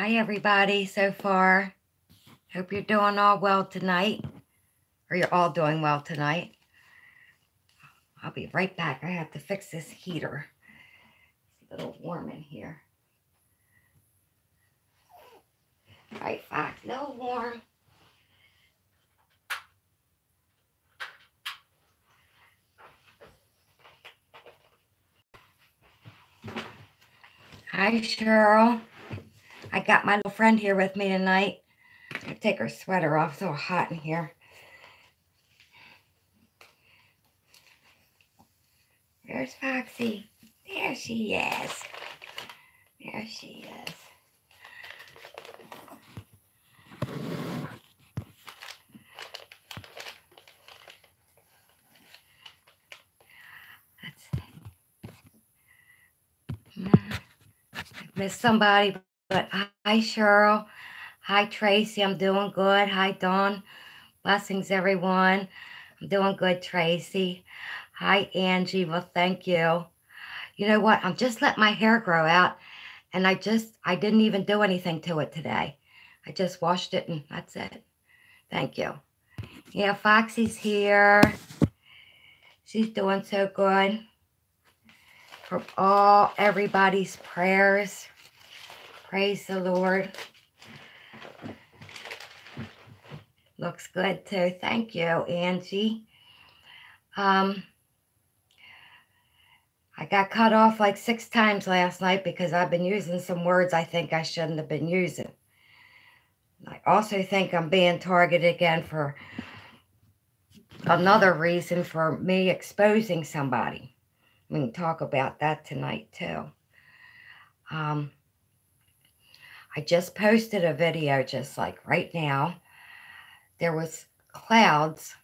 Hi, everybody, so far. Hope you're doing all well tonight, or you're all doing well tonight. I'll be right back. I have to fix this heater. It's a little warm in here. Right back, a little warm. Hi, Cheryl. I got my little friend here with me tonight. I take her sweater off. It's so hot in here. There's Foxy. There she is. There she is. I missed somebody, but hi, Cheryl. Hi, Tracy. I'm doing good. Hi, Dawn. Blessings, everyone. I'm doing good, Tracy. Hi, Angie. Well, thank you. You know what? I'm just letting my hair grow out, and I didn't even do anything to it today. I just washed it, and that's it. Thank you. Yeah, Foxy's here. She's doing so good. For everybody's prayers. Praise the Lord. Looks good, too. Thank you, Angie. I got cut off like 6 times last night because I've been using some words I think I shouldn't have been using. I also think I'm being targeted again for another reason for me exposing somebody. We can talk about that tonight, too. I just posted a video just like right now. There was clouds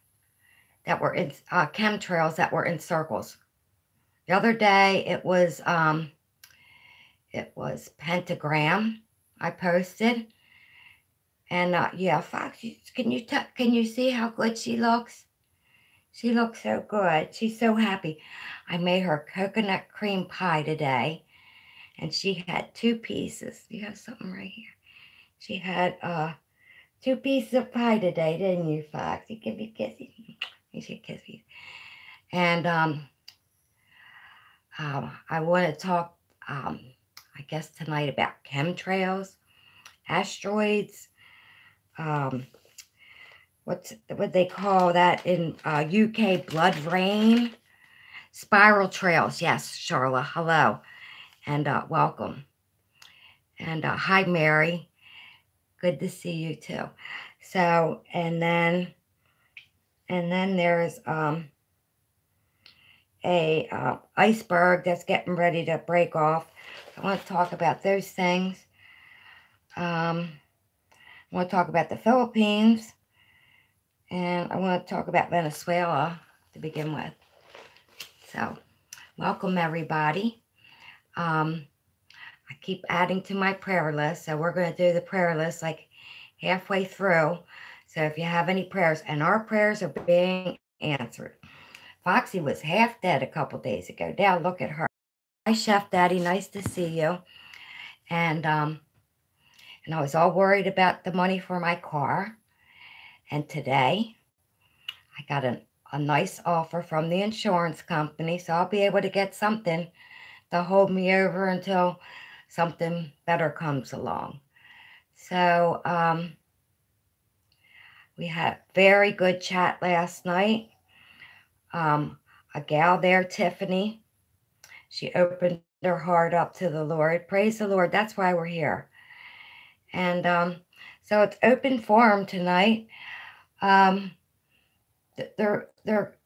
that were in chemtrails that were in circles. The other day it was pentagram I posted, and yeah, Fox, can you see how good she looks? She looks so good. She's so happy. I made her coconut cream pie today, and she had 2 pieces. You have something right here. She had 2 pieces of pie today, didn't you, Fox? You give me a kiss. You should kiss me. And I want to talk, I guess tonight about chemtrails, asteroids, what they call that in UK, blood rain, spiral trails. Yes, Charla, hello, and welcome. And hi, Mary. Good to see you too. So, and then there's a iceberg that's getting ready to break off. I want to talk about those things. I want to talk about the Philippines, and I want to talk about Venezuela to begin with. So, welcome everybody. I keep adding to my prayer list, so we're going to do the prayer list like halfway through. So if you have any prayers, and our prayers are being answered. Foxy was half dead a couple days ago. Now look at her. Hi, Chef Daddy. Nice to see you. And I was all worried about the money for my car. And today, I got a nice offer from the insurance company, so I'll be able to get something to hold me over until something better comes along. So we had very good chat last night. A gal there, Tiffany, she opened her heart up to the Lord. Praise the Lord. That's why we're here. And so it's open forum tonight. They're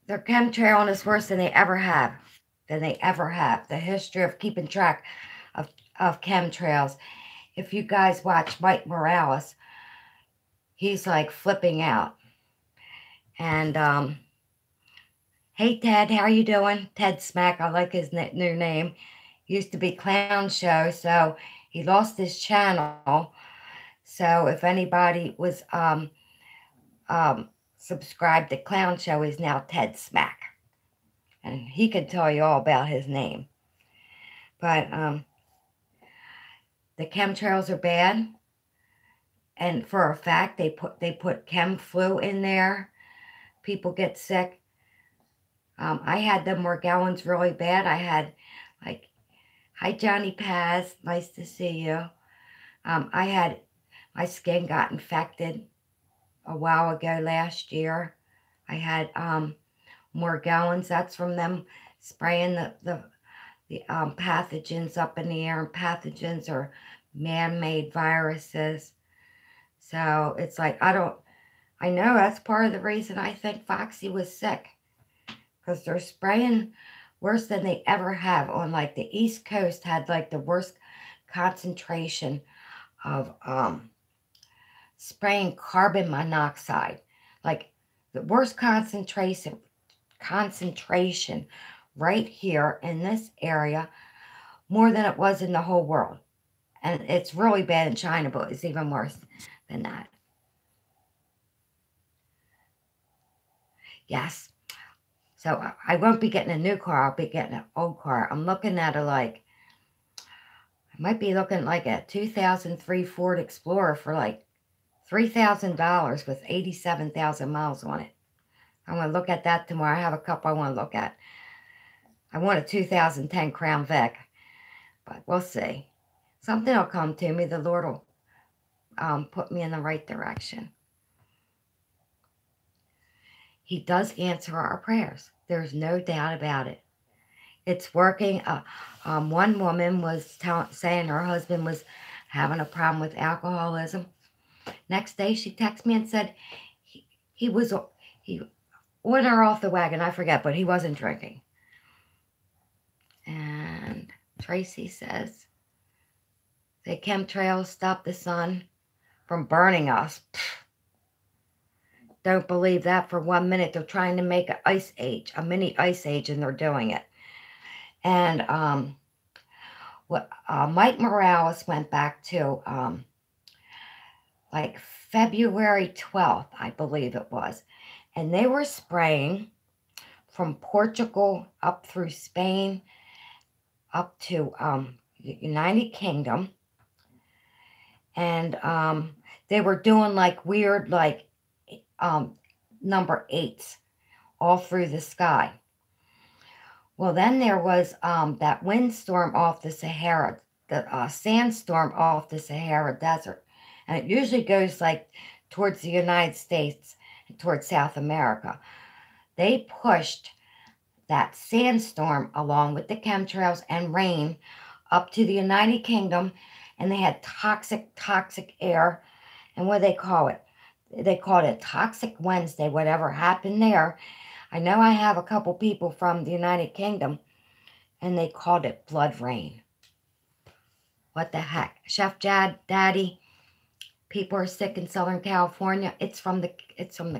chemtrailing is worse than they ever have. The history of keeping track of chemtrails. If you guys watch Mike Morales, he's like flipping out. And hey Ted, how are you doing? Ted Smack, I like his new name. Used to be Clown Show, so he lost his channel. So if anybody was subscribed to Clown Show, is now Ted Smack, and he can tell you all about his name. But the chemtrails are bad. And for a fact, they put chem flu in there. People get sick. I had the Morgellons really bad. I had, like, hi Johnny Paz, nice to see you. I had, my skin got infected a while ago last year. I had Morgellons. That's from them spraying the pathogens up in the air. And pathogens are man-made viruses. So it's like, I know that's part of the reason I think Foxy was sick. Because they're spraying worse than they ever have on, like, the East Coast had, like, the worst concentration of spraying carbon monoxide. Like, the worst concentration right here in this area, more than it was in the whole world. And it's really bad in China, but it's even worse than that. Yes. So I won't be getting a new car. I'll be getting an old car. I'm looking at I might be looking like a 2003 Ford Explorer for like $3,000 with 87,000 miles on it. I'm going to look at that tomorrow. I have a couple I want to look at. I want a 2010 Crown Vic, but we'll see. Something will come to me. The Lord will put me in the right direction. He does answer our prayers. There's no doubt about it. It's working. One woman was saying her husband was having a problem with alcoholism. Next day, she texted me and said he ordered her off the wagon. I forget, but he wasn't drinking. And Tracy says the chemtrails stop the sun from burning us. Don't believe that for 1 minute. They're trying to make an ice age, a mini ice age, and they're doing it. And Mike Morales went back to like February 12th, I believe it was. And they were spraying from Portugal up through Spain, up to United Kingdom. And they were doing like weird, like number 8s all through the sky. Well, then there was that windstorm off the Sahara, the sandstorm off the Sahara Desert. And it usually goes like towards the United States and towards South America. They pushed that sandstorm along with the chemtrails and rain up to the United Kingdom, and they had toxic air. And what do they call it? They called it Toxic Wednesday, whatever happened there. I know I have a couple people from the United Kingdom, and they called it blood rain. What the heck? Chef Daddy, people are sick in Southern California. It's from the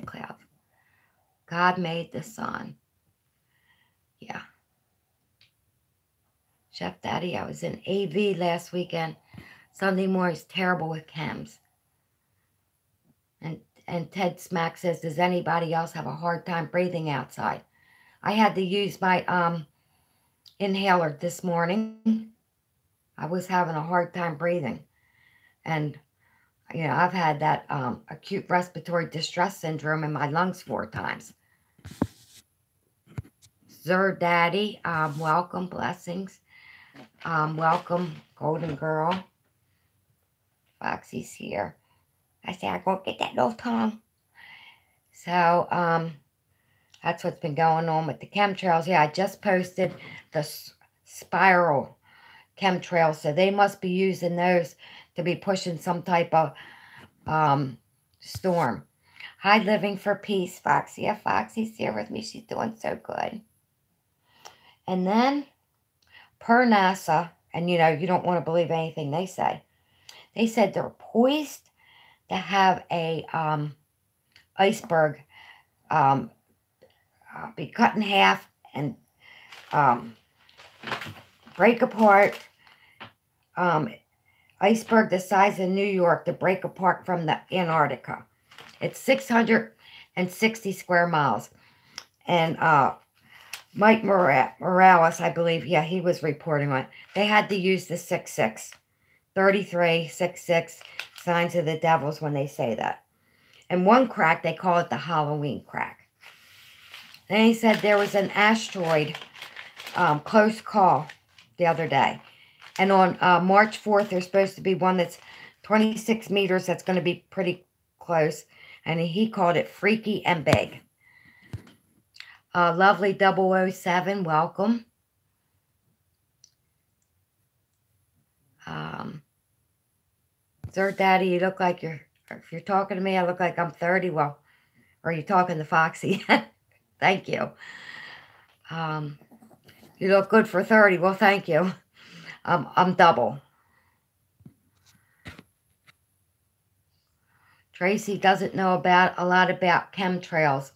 clouds. God made the sun. Yeah. Chef Daddy, I was in AV last weekend. Sunday morning's terrible with chems. And Ted Smack says, does anybody else have a hard time breathing outside? I had to use my inhaler this morning. I was having a hard time breathing. And, you know, I've had that acute respiratory distress syndrome in my lungs 4 times. Sir Daddy, welcome, blessings. Welcome, Golden Girl. Foxy's here. I said, I'm going to get that little Tom. So, that's what's been going on with the chemtrails. Yeah, I just posted the spiral chemtrails, so they must be using those to be pushing some type of storm. Hi, Living for Peace, Foxy. Yeah, Foxy's here with me. She's doing so good. And then, per NASA, and you know, you don't want to believe anything they say. They said they're poised to have a iceberg be cut in half and break apart. Iceberg the size of New York to break apart from the Antarctica. It's 660 square miles. And Mike Morales, I believe, yeah, he was reporting on it. They had to use the 66. 33, 66, signs of the devils when they say that. And one crack, they call it the Halloween crack. Then he said there was an asteroid close call the other day. And on March 4th, there's supposed to be one that's 26 meters that's going to be pretty close. And he called it freaky and big. Lovely 007, welcome. Sir Daddy, you look like if you're talking to me, I look like I'm 30. Well, or are you talking to Foxy? Thank you. You look good for 30. Well, thank you. I'm double. Tracy doesn't know a lot about chemtrails.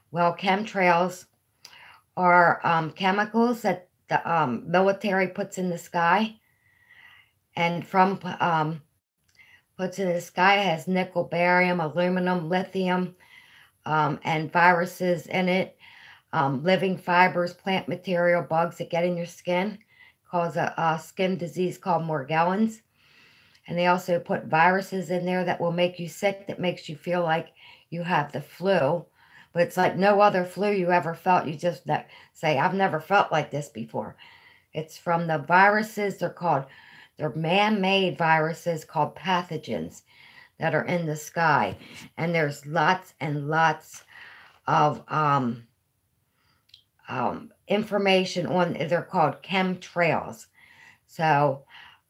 Well, chemtrails are chemicals that the military puts in the sky. And from puts in the sky has nickel, barium, aluminum, lithium, and viruses in it. Living fibers, plant material, bugs that get in your skin, cause a skin disease called Morgellons. And they also put viruses in there that will make you sick, that makes you feel like you have the flu. But it's like no other flu you ever felt. You just say, I've never felt like this before. It's from the viruses. They're man-made viruses called pathogens that are in the sky. And there's lots and lots of information on, they're called chemtrails. So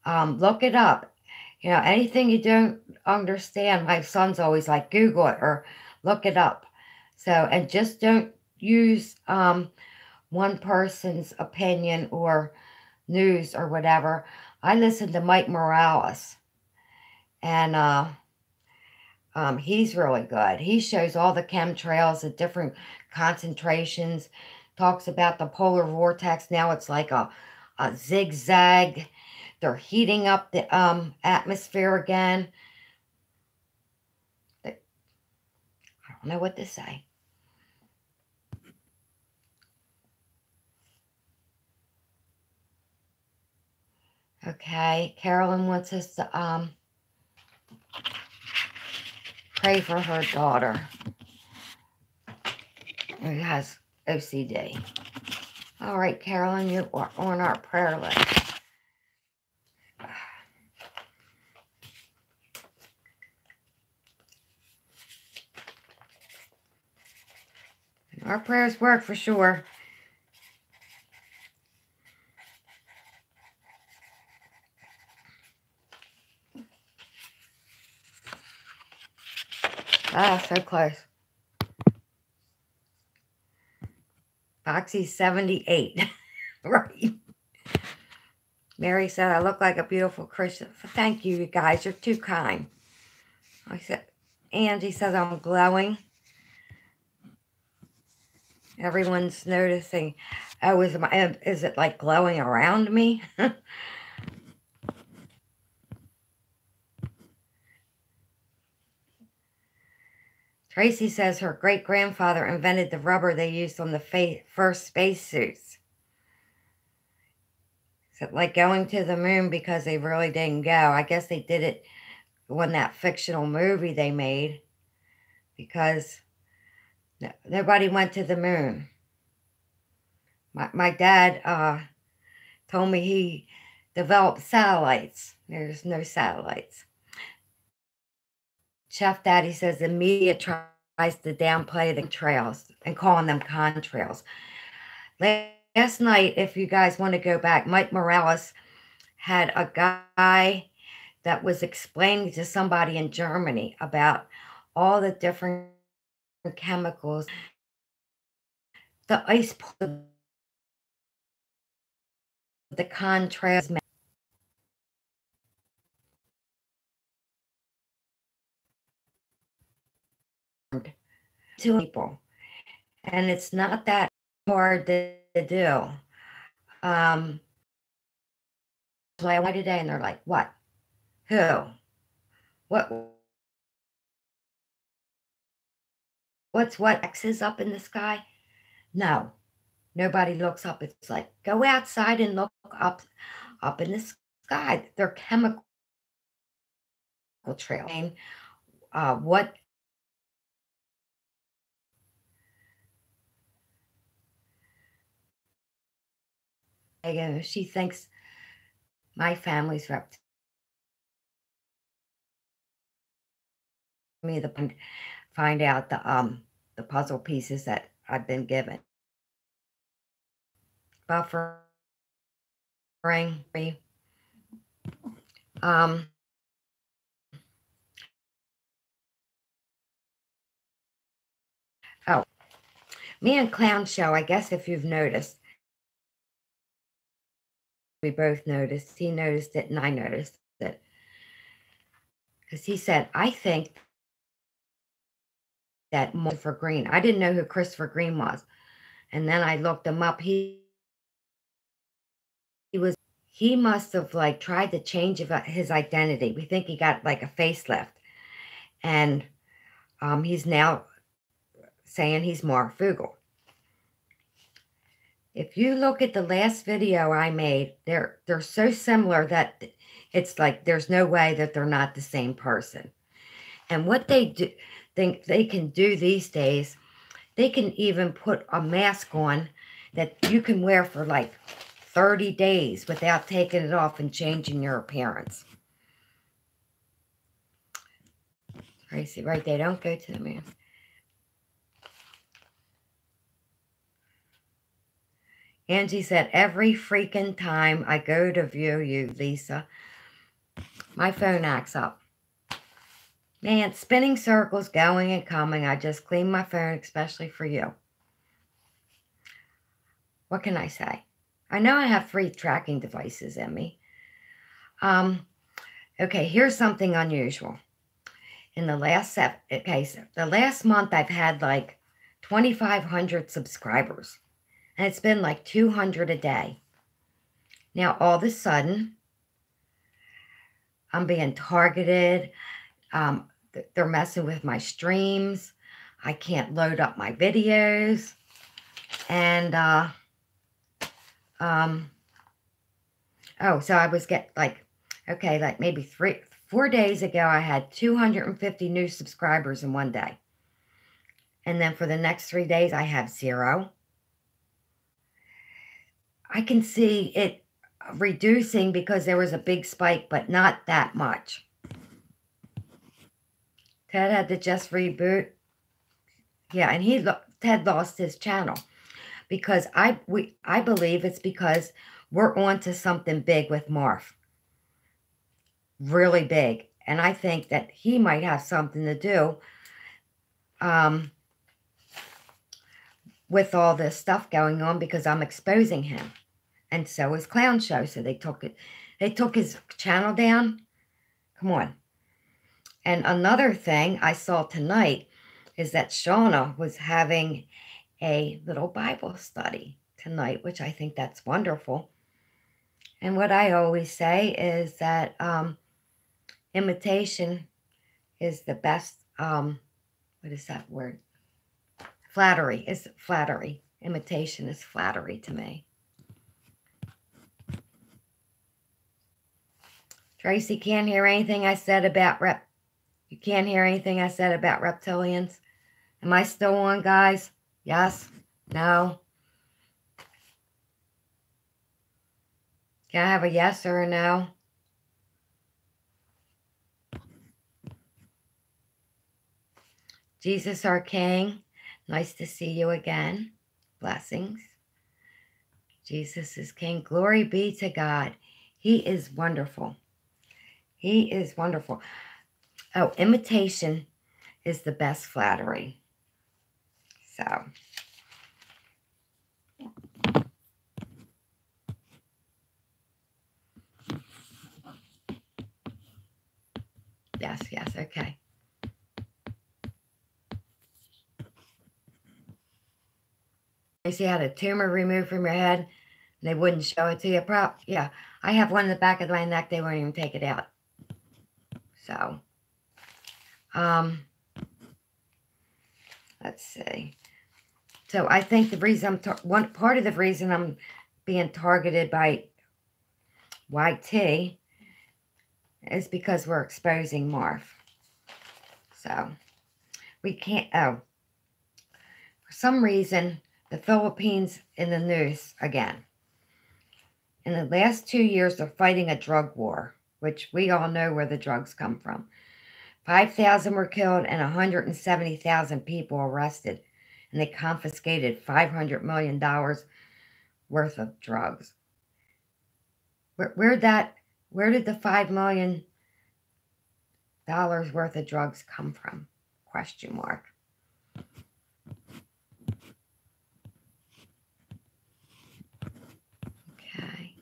look it up. Anything you don't understand, my son's always like, Google it or look it up. So, and just don't use one person's opinion or news or whatever. I listen to Mike Morales, and he's really good. He shows all the chemtrails at different concentrations, talks about the polar vortex. Now it's like a zigzag. They're heating up the atmosphere again. I don't know what to say. Okay, Carolyn wants us to pray for her daughter who has OCD. All right, Carolyn, you are on our prayer list. Our prayers work for sure. So close. Foxy's 78. Right. Mary said, I look like a beautiful Christian. Thank you, you guys. You're too kind. I said, Angie says I'm glowing. Everyone's noticing. Oh, is it like glowing around me? Tracy says her great-grandfather invented the rubber they used on the first spacesuits. Is it like going to the moon because they really didn't go? I guess they did it when that fictional movie they made because nobody went to the moon. My dad told me he developed satellites. There's no satellites. Chef Daddy says the media tries to downplay the trails and calling them contrails. Last night, if you guys want to go back, Mike Morales had a guy that was explaining to somebody in Germany about all the different chemicals, the ice, the contrails to people. And it's not that hard to do. Play one today, and they're like, what? Who? What X's up in the sky? No. Nobody looks up. It's like, go outside and look up in the sky. They're chemical trail. What she thinks my family's reptile. Me the find out the puzzle pieces that I've been given. Buffering. Um, oh, me and Clown Show, I guess if you've noticed, we both noticed. He noticed it and I noticed it. Because he said, I think that Christopher Green, I didn't know who Christopher Green was. And then I looked him up. He must have like tried to change his identity. We think he got like a facelift. And he's now saying he's Mark Fugel. If you look at the last video I made, they're so similar that it's like there's no way that they're not the same person. And what they do think they can do these days, they can even put a mask on that you can wear for like 30 days without taking it off and changing your appearance. Tracy, right there, don't go to the mask. Angie said, every freaking time I go to view you, Lisa, my phone acts up. Man, spinning circles, going and coming. I just cleaned my phone, especially for you. What can I say? I know I have 3 tracking devices in me. Okay, here's something unusual. In the last the last month I've had like 2,500 subscribers. And it's been like 200 a day. Now, all of a sudden, I'm being targeted. They're messing with my streams. I can't load up my videos. And, so I was like maybe 4 days ago, I had 250 new subscribers in one day. And then for the next 3 days, I have 0. I can see it reducing because there was a big spike, but not that much. Ted had to just reboot. Yeah, and Ted lost his channel because I believe it's because we're on to something big with Marv. Really big. And I think that he might have something to do with all this stuff going on because I'm exposing him. And so is Clown Show. So they took his channel down. Come on. And another thing I saw tonight is that Shauna was having a little Bible study tonight, which I think that's wonderful. And what I always say is that imitation is the best, what is that word? Flattery is flattery. Imitation is flattery to me. Tracy can't hear anything I said about You can't hear anything I said about reptilians? Am I still on, guys? Yes? No? Can I have a yes or a no? Jesus, our King, nice to see you again. Blessings. Jesus is King. Glory be to God. He is wonderful. He is wonderful. Oh, imitation is the best flattery. So. Yes, okay. You had a tumor removed from your head, and they wouldn't show it to you. Yeah, I have one in the back of my neck. They won't even take it out. So, let's see. So I think the reason one part of the reason I'm being targeted by YT is because we're exposing Marv. So, we can't, oh, for some reason, the Philippines in the news again. In the last 2 years, they're fighting a drug war, which we all know where the drugs come from. 5,000 were killed and 170,000 people arrested, and they confiscated $500 million worth of drugs. Where did the $5 million worth of drugs come from? Question mark. Okay.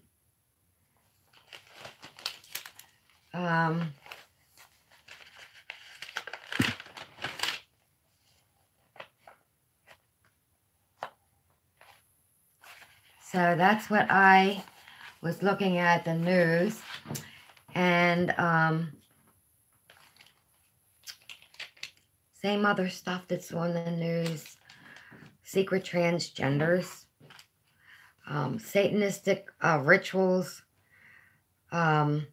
So that's what I was looking at the news, and same other stuff that's on the news: secret transgenders, Satanistic rituals, pedophile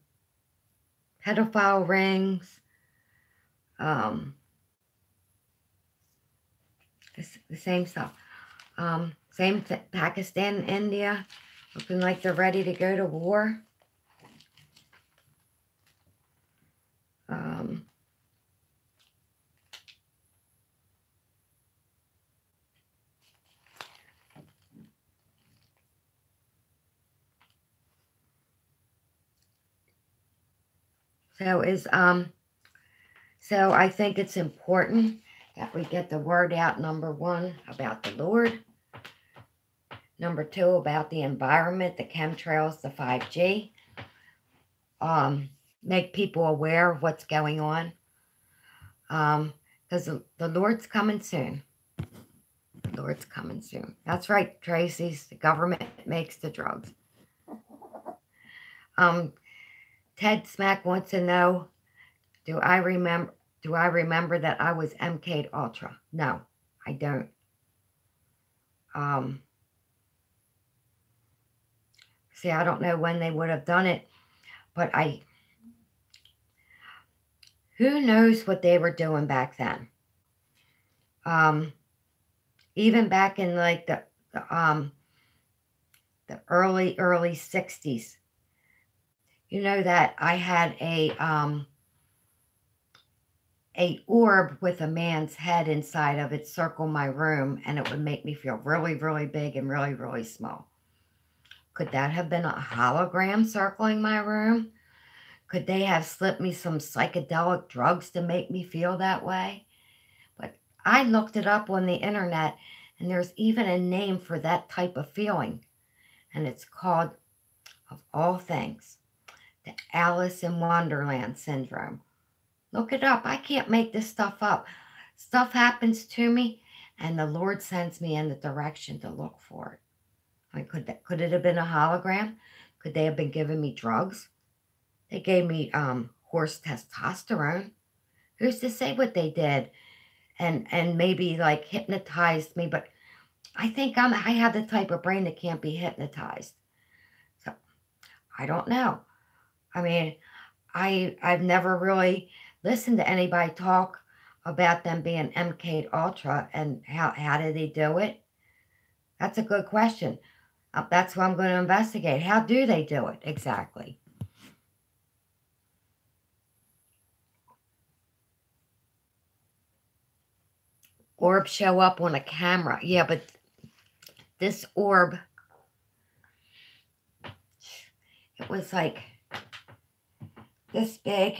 rings, the same stuff. Same Pakistan and India, looking like they're ready to go to war. So I think it's important that we get the word out, number one, about the Lord. Number two, about the environment, the chemtrails, the 5G. Make people aware of what's going on. Because the Lord's coming soon. The Lord's coming soon. That's right, Tracy. The government makes the drugs. Ted Smack wants to know, do I remember that I was MK Ultra? No, I don't. See, I don't know when they would have done it, but who knows what they were doing back then? Even back in like the early 60s, you know that I had a orb with a man's head inside of it circle my room, and it would make me feel really, really big and really, really small. Could that have been a hologram circling my room? Could they have slipped me some psychedelic drugs to make me feel that way? But I looked it up on the internet, and there's even a name for that type of feeling. And it's called, of all things, the Alice in Wonderland syndrome. Look it up. I can't make this stuff up. Stuff happens to me, and the Lord sends me in the direction to look for it. I mean, could it have been a hologram? Could they have been giving me drugs? They gave me horse testosterone. Who's to say what they did? And maybe like hypnotized me, but I think I have the type of brain that can't be hypnotized. So I don't know. I mean, I've never really listened to anybody talk about them being MK Ultra and how did they do it? That's a good question. That's what I'm going to investigate. How do they do it exactly? Orbs show up on a camera. Yeah, but this orb, it was like this big,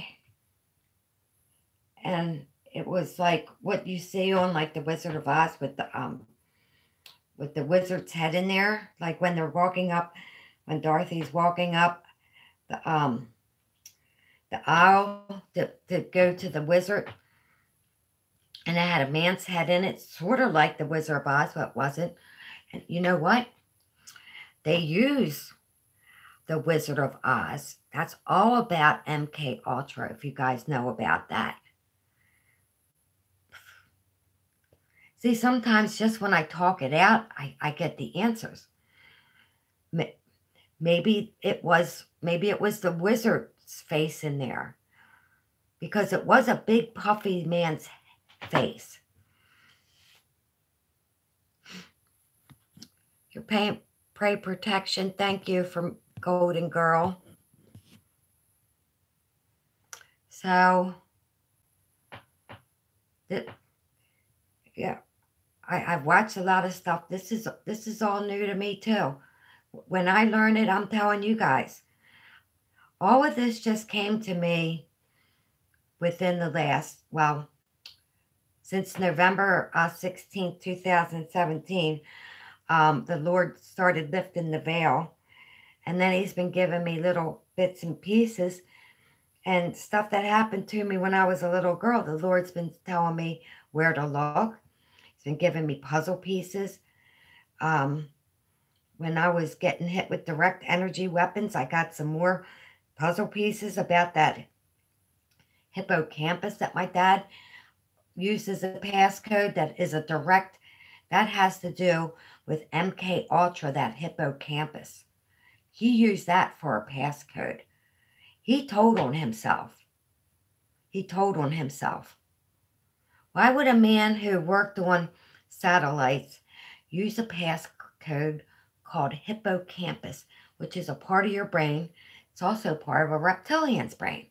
and it was like what you see on like the Wizard of Oz with the wizard's head in there, like when they're walking up, when Dorothy's walking up the aisle to go to the wizard, and it had a man's head in it, sort of like the Wizard of Oz, but it wasn't. And you know what? They use the Wizard of Oz. That's all about MK Ultra, if you guys know about that. See, sometimes just when I talk it out, I get the answers. Maybe it was the wizard face in there, because it was a big puffy man's face. Your pray protection. Thank you from Golden Girl. So, yeah, I've watched a lot of stuff. This is all new to me too. When I learn it, I'm telling you guys. All of this just came to me within the last, well, since November 16th, 2017, the Lord started lifting the veil. And then he's been giving me little bits and pieces and stuff that happened to me when I was a little girl. The Lord's been telling me where to look. He's been giving me puzzle pieces. When I was getting hit with direct energy weapons, I got some more puzzle pieces about that hippocampus that my dad used as a passcode. That is a direct, that has to do with MK Ultra, that hippocampus. He used that for a passcode. He told on himself. He told on himself. Why would a man who worked on satellites use a passcode called hippocampus, which is a part of your brain? It's also part of a reptilian's brain.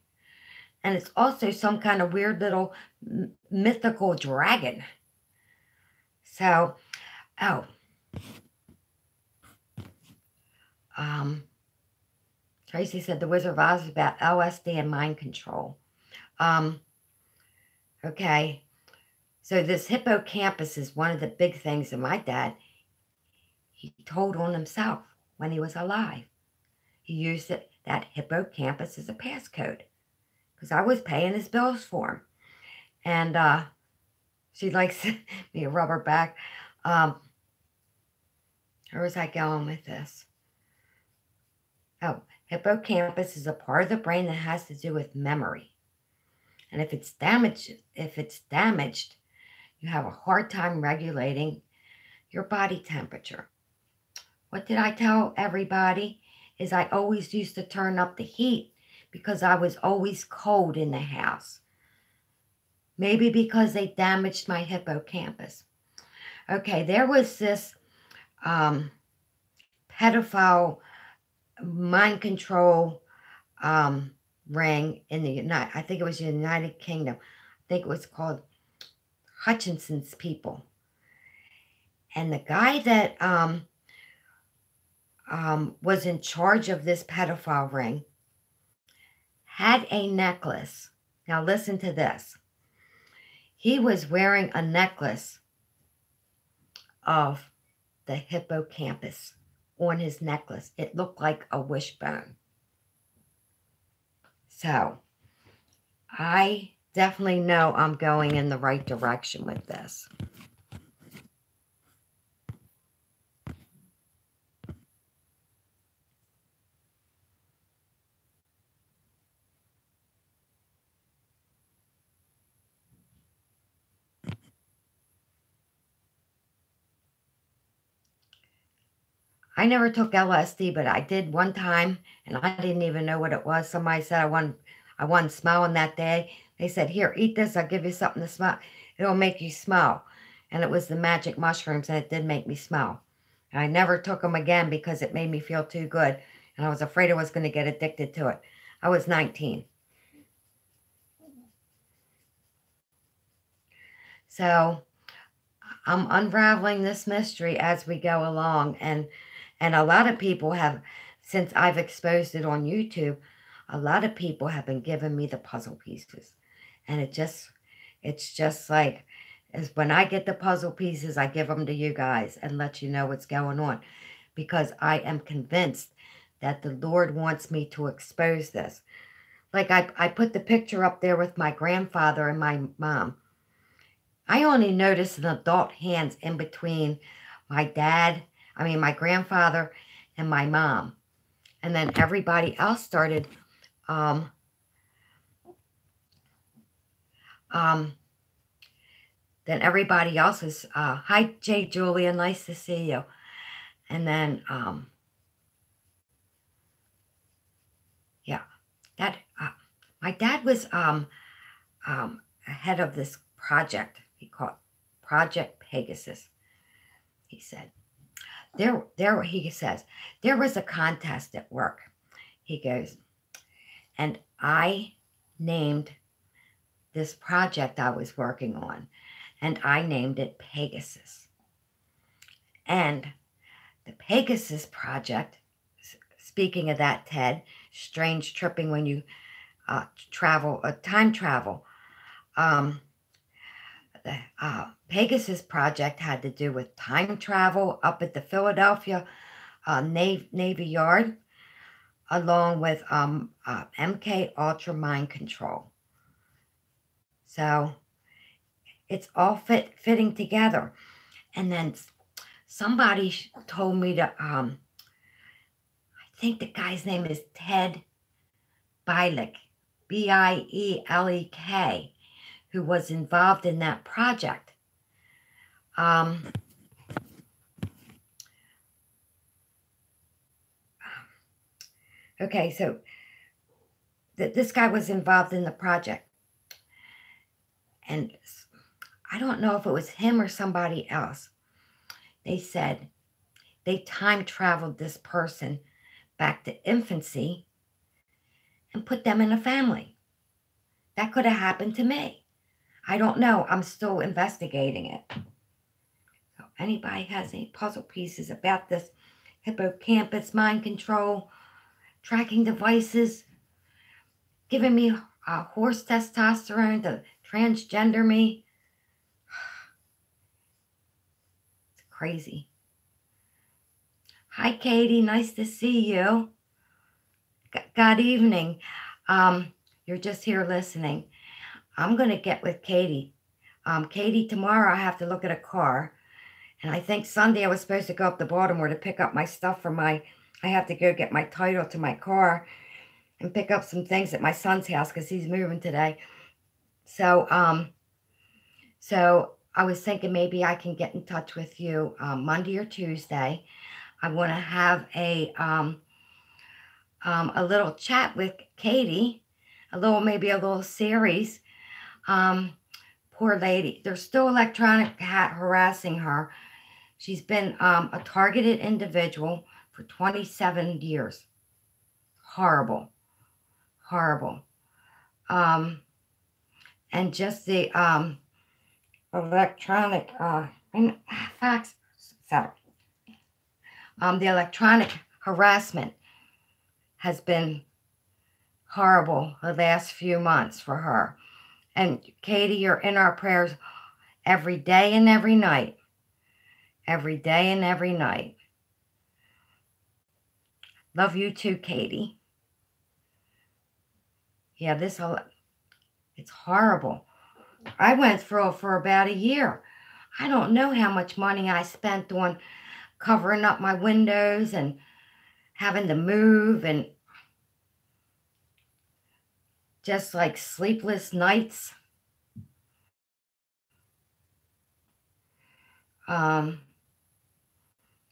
And it's also some kind of weird little mythical dragon. So, Tracy said the Wizard of Oz is about LSD and mind control. Okay. So this hippocampus is one of the big things that my dad, he told on himself when he was alive. He used that hippocampus as a passcode because I was paying his bills for him. And she likes me a rubber back. Where was I going with this? Oh, hippocampus is a part of the brain that has to do with memory. And if it's damaged, you have a hard time regulating your body temperature. What did I tell everybody? Is I always used to turn up the heat because I was always cold in the house. Maybe because they damaged my hippocampus. Okay, there was this pedophile mind control ring in the I think it was the United Kingdom. I think it was called Hutchinson's People. And the guy that was in charge of this pedophile ring had a necklace. Now listen to this. He was wearing a necklace of the hippocampus on his necklace. It looked like a wishbone. So I definitely know I'm going in the right direction with this. I never took LSD, but I did one time, and I didn't even know what it was. Somebody said I wasn't smiling that day. They said, "Here, eat this. I'll give you something to smile. It'll make you smile." And it was the magic mushrooms, and it did make me smile. And I never took them again because it made me feel too good, and I was afraid I was going to get addicted to it. I was 19. So I'm unraveling this mystery as we go along, and a lot of people have, since I've exposed it on YouTube, a lot of people have been giving me the puzzle pieces. And it's just like, as when I get the puzzle pieces, I give them to you guys and let you know what's going on. Because I am convinced that the Lord wants me to expose this. Like I put the picture up there with my grandfather and my mom. I only noticed an adult hands in between my grandfather and my mom. And then everybody else started, then everybody else is, hi, Jay Julia, nice to see you. And then, yeah, That my dad was ahead of this project. He called Project Pegasus. He said he says there was a contest at work. He goes, and I named this project I was working on, and I named it Pegasus. And the Pegasus project, speaking of that, Ted, strange tripping when you time travel. The Pegasus project had to do with time travel up at the Philadelphia Navy Yard, along with MK Ultra mind control. So it's all fitting together. And then somebody told me to, I think the guy's name is Ted Bielek, Bielek, who was involved in that project. Okay, so this guy was involved in the project. And I don't know if it was him or somebody else. They said they time traveled this person back to infancy and put them in a family. That could have happened to me. I don't know. I'm still investigating it. So anybody has any puzzle pieces about this hippocampus mind control, tracking devices, giving me horse testosterone to transgender me? It's crazy. Hi, Katie. Nice to see you. Good evening. You're just here listening. I'm going to get with Katie. Katie, tomorrow I have to look at a car. And I think Sunday I was supposed to go up to Baltimore to pick up my stuff for I have to go get my title to my car and pick up some things at my son's house because he's moving today. So I was thinking maybe I can get in touch with you Monday or Tuesday. I want to have a little chat with Katie, maybe a little series. Poor lady. There's still electronic harassing her. She's been a targeted individual for 27 years. Horrible. Horrible. And just the electronic facts. Sorry. The electronic harassment has been horrible the last few months for her. And Katie, you're in our prayers every day and every night. Every day and every night. Love you too, Katie. Yeah, it's horrible. I went through it for about a year. I don't know how much money I spent on covering up my windows and having to move and just like sleepless nights.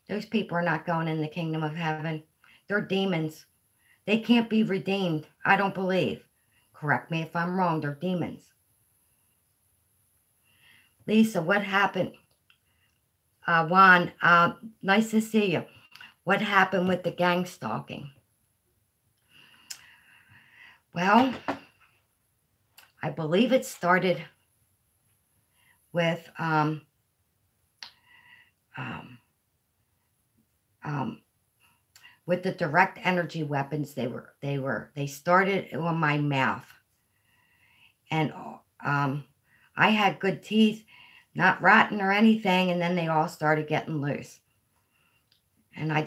Those people are not going in the kingdom of heaven. They're demons. They can't be redeemed, I don't believe. Correct me if I'm wrong. They're demons. Lisa, what happened? Juan, nice to see you. What happened with the gang stalking? Well, I believe it started with with the direct energy weapons. They started on my mouth, and I had good teeth, not rotten or anything, and then they all started getting loose. And I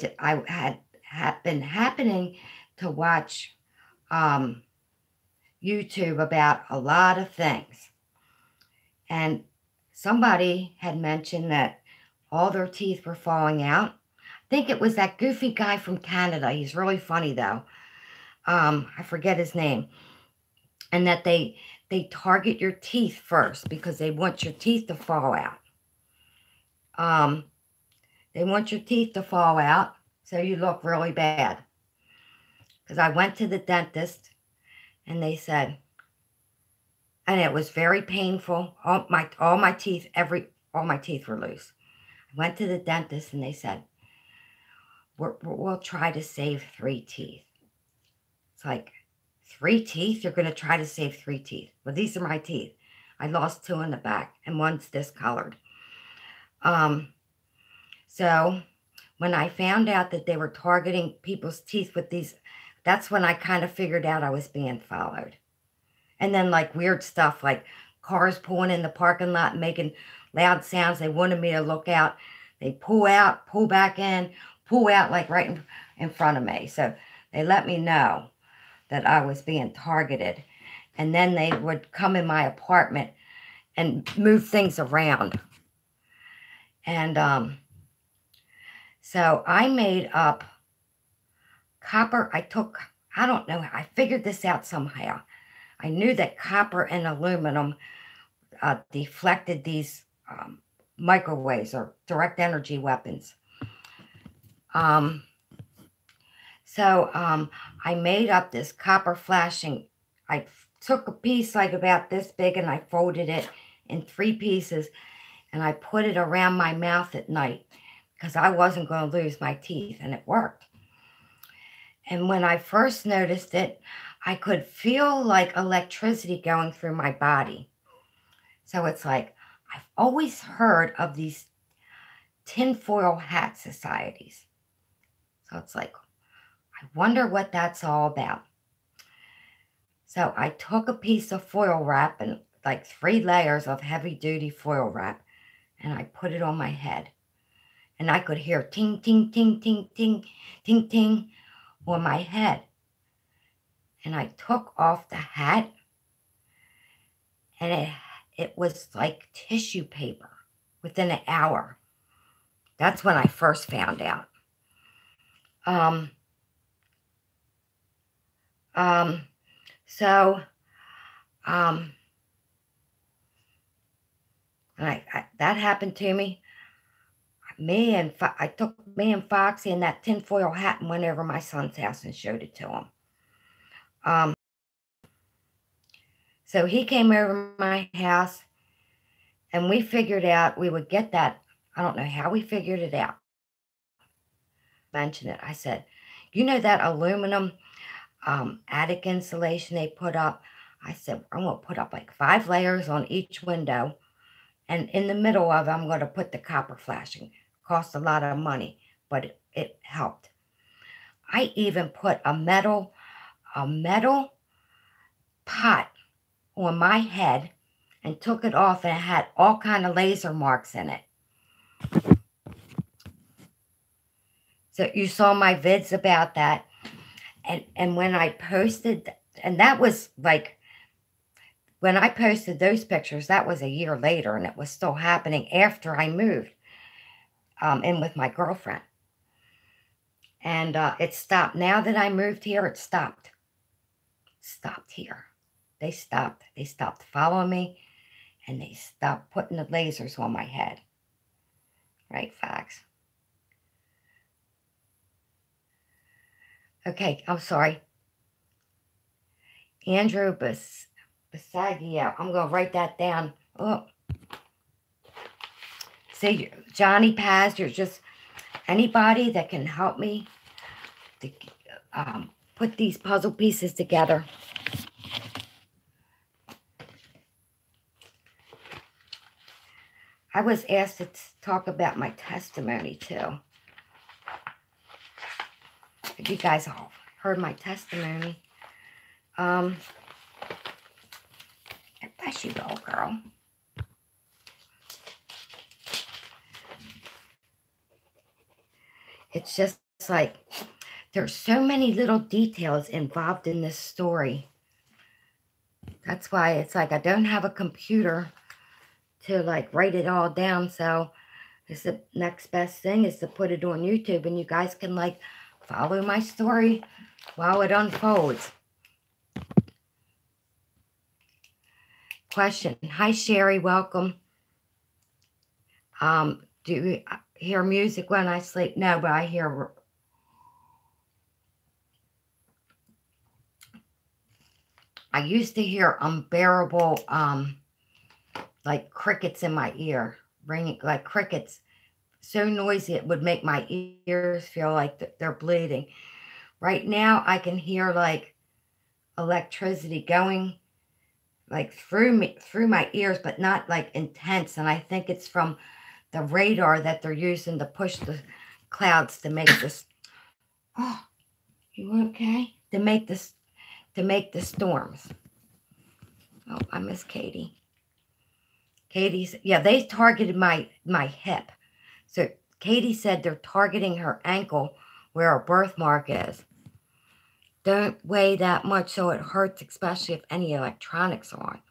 had been happening to watch YouTube about a lot of things. And somebody had mentioned that all their teeth were falling out. I think it was that goofy guy from Canada. He's really funny, though. I forget his name. And that they target your teeth first because they want your teeth to fall out. They want your teeth to fall out so you look really bad. Because I went to the dentist And they said, and it was very painful. All my teeth, all my teeth were loose. I went to the dentist and they said, we'll try to save 3 teeth. It's like, 3 teeth? You're going to try to save 3 teeth. Well, these are my teeth. I lost 2 in the back and one's discolored. So when I found out that they were targeting people's teeth with these, that's when I kind of figured out I was being followed. And then like weird stuff like cars pulling in the parking lot and making loud sounds. They wanted me to look out. They pull out, pull back in, pull out like right in front of me. So they let me know that I was being targeted. And then they would come in my apartment and move things around. And so I made up copper. I don't know, I figured this out somehow. I knew that copper and aluminum deflected these microwaves or direct energy weapons. So I made up this copper flashing. I took a piece like about this big and I folded it in 3 pieces and I put it around my mouth at night because I wasn't going to lose my teeth, and it worked. And when I first noticed it, I could feel like electricity going through my body. So it's like, I've always heard of these tinfoil hat societies. So it's like, I wonder what that's all about. So I took a piece of foil wrap and like 3 layers of heavy duty foil wrap, and I put it on my head. And I could hear ting, ting, ting, ting, ting, ting, ting on my head. And I took off the hat, and it was like tissue paper within an hour. That's when I first found out. That happened to me. I took me and Foxy and that tinfoil hat and went over my son's house and showed it to him. So he came over my house and we figured out we would get that. I don't know how we figured it out. Mention it. I said, you know that aluminum attic insulation they put up? I said, I'm going to put up like 5 layers on each window. And in the middle of it, I'm going to put the copper flashing. Cost a lot of money, but it helped. I even put a metal pot on my head and took it off, and it had all kind of laser marks in it. So you saw my vids about that. And when I posted, and that was like, when I posted those pictures, that was a year later, and it was still happening after I moved in with my girlfriend. And it stopped. Now that I moved here, it stopped. Stopped here. They stopped. They stopped following me, and they stopped putting the lasers on my head. Right, Fox? Okay, I'm sorry. Andrew Basagio. I'm going to write that down. Oh. See, Johnny Paz, you're just anybody that can help me to put these puzzle pieces together. I was asked to talk about my testimony, too. If you guys all heard my testimony. Bless you, little girl. It's just like, there's so many little details involved in this story. That's why it's like I don't have a computer to like write it all down. So it's the next best thing is to put it on YouTube, and you guys can like follow my story while it unfolds. Question. Hi, Sherry. Welcome. Do you hear music when I sleep? No, but I hear... I used to hear unbearable, like crickets in my ear, ringing like crickets, so noisy it would make my ears feel like they're bleeding. Right now, I can hear like electricity going like through my ears, but not like intense. And I think it's from the radar that they're using to push the clouds to make this. Oh, you okay? To make the storms. Oh, I miss Katie. Yeah, they targeted my hip. So Katie said they're targeting her ankle where her birthmark is. Don't weigh that much so it hurts, especially if any electronics are on.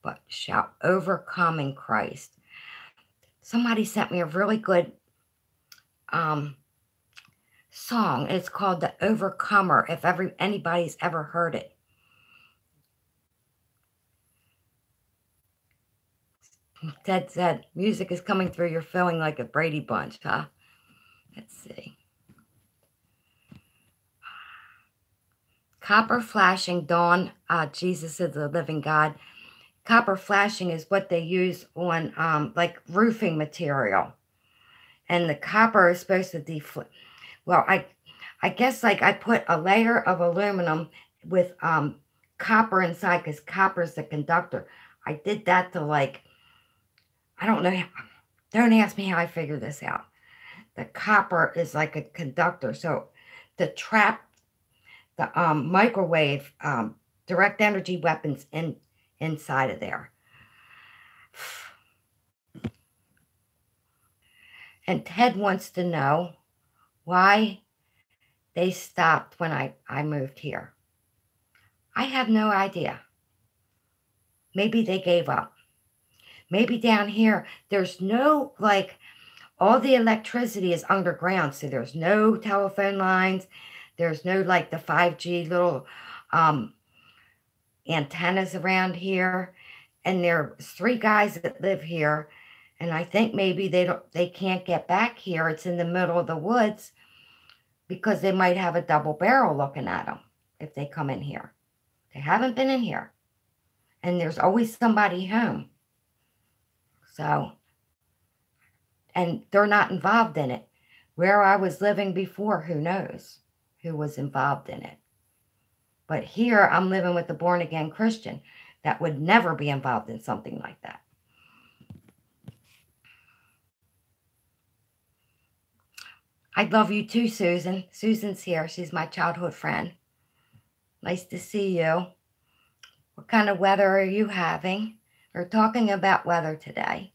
But shall overcome in Christ. Somebody sent me a really good song. It's called The Overcomer, if anybody's ever heard it. Ted said, music is coming through, you're feeling like a Brady Bunch, huh? Let's see. Copper flashing dawn, Jesus is the living God. Copper flashing is what they use on like roofing material. And the copper is supposed to deflect. Well, I guess like I put a layer of aluminum with copper inside because copper is the conductor. I did that to like, I don't know. Don't ask me how I figured this out. The copper is like a conductor. So to trap the microwave direct energy weapons inside of there. And Ted wants to know why they stopped when I moved here. I have no idea. Maybe they gave up. Maybe down here, there's no, like, all the electricity is underground. So there's no telephone lines. There's no, like, the 5G little antennas around here. And there's 3 guys that live here. And I think maybe they can't get back here. It's in the middle of the woods because they might have a double barrel looking at them if they come in here. They haven't been in here. And there's always somebody home. So, and they're not involved in it. Where I was living before, who knows who was involved in it. But here I'm living with a born-again Christian that would never be involved in something like that. I love you too, Susan. Susan's here. She's my childhood friend. Nice to see you. What kind of weather are you having? We're talking about weather today.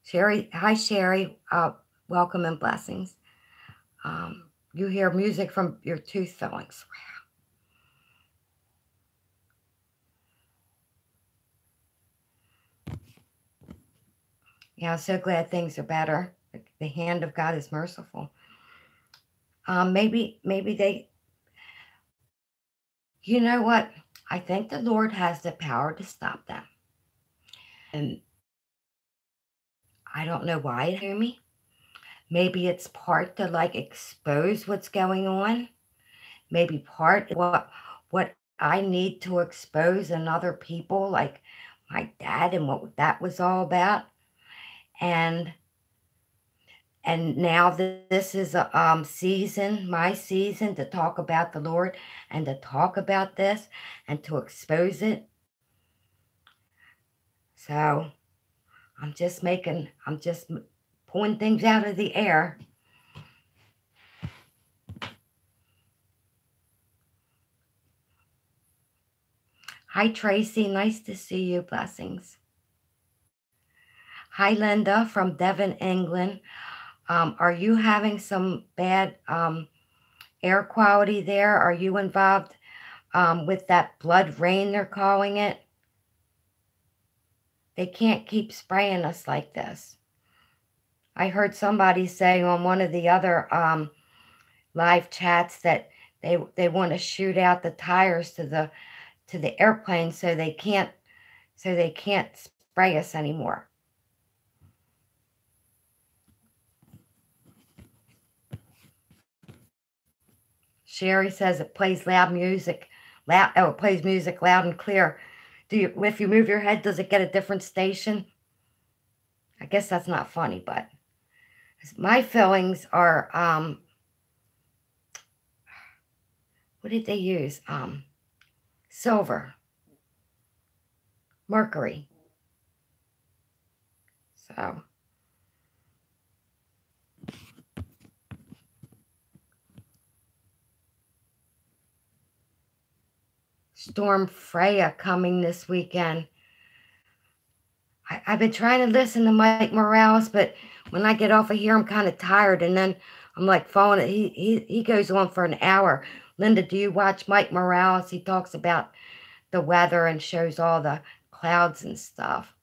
Sherry, hi Sherry. Welcome and blessings. You hear music from your tooth fillings. Yeah, I'm so glad things are better. The hand of God is merciful. Maybe they, you know what? I think the Lord has the power to stop them. And I don't know why it hear me. Maybe it's part to like expose what's going on. Maybe part what I need to expose in other people, like my dad and what that was all about. And now this is a season, my season, to talk about the Lord and to talk about this and to expose it. So I'm just pulling things out of the air. Hi, Tracy. Nice to see you. Blessings. Hi, Linda from Devon, England. Are you having some bad air quality there? Are you involved with that blood rain they're calling it? They can't keep spraying us like this. I heard somebody say on one of the other live chats that they want to shoot out the tires to the airplane so they can't spray us anymore. Sherry says it plays loud music. It plays music loud and clear. If you move your head, does it get a different station? I guess that's not funny, but my fillings are, what did they use? Silver, mercury. So, Storm Freya coming this weekend. I've been trying to listen to Mike Morales, but when I get off of here, I'm kind of tired, and then I'm like falling. He goes on for an hour. Linda, do you watch Mike Morales? He talks about the weather and shows all the clouds and stuff.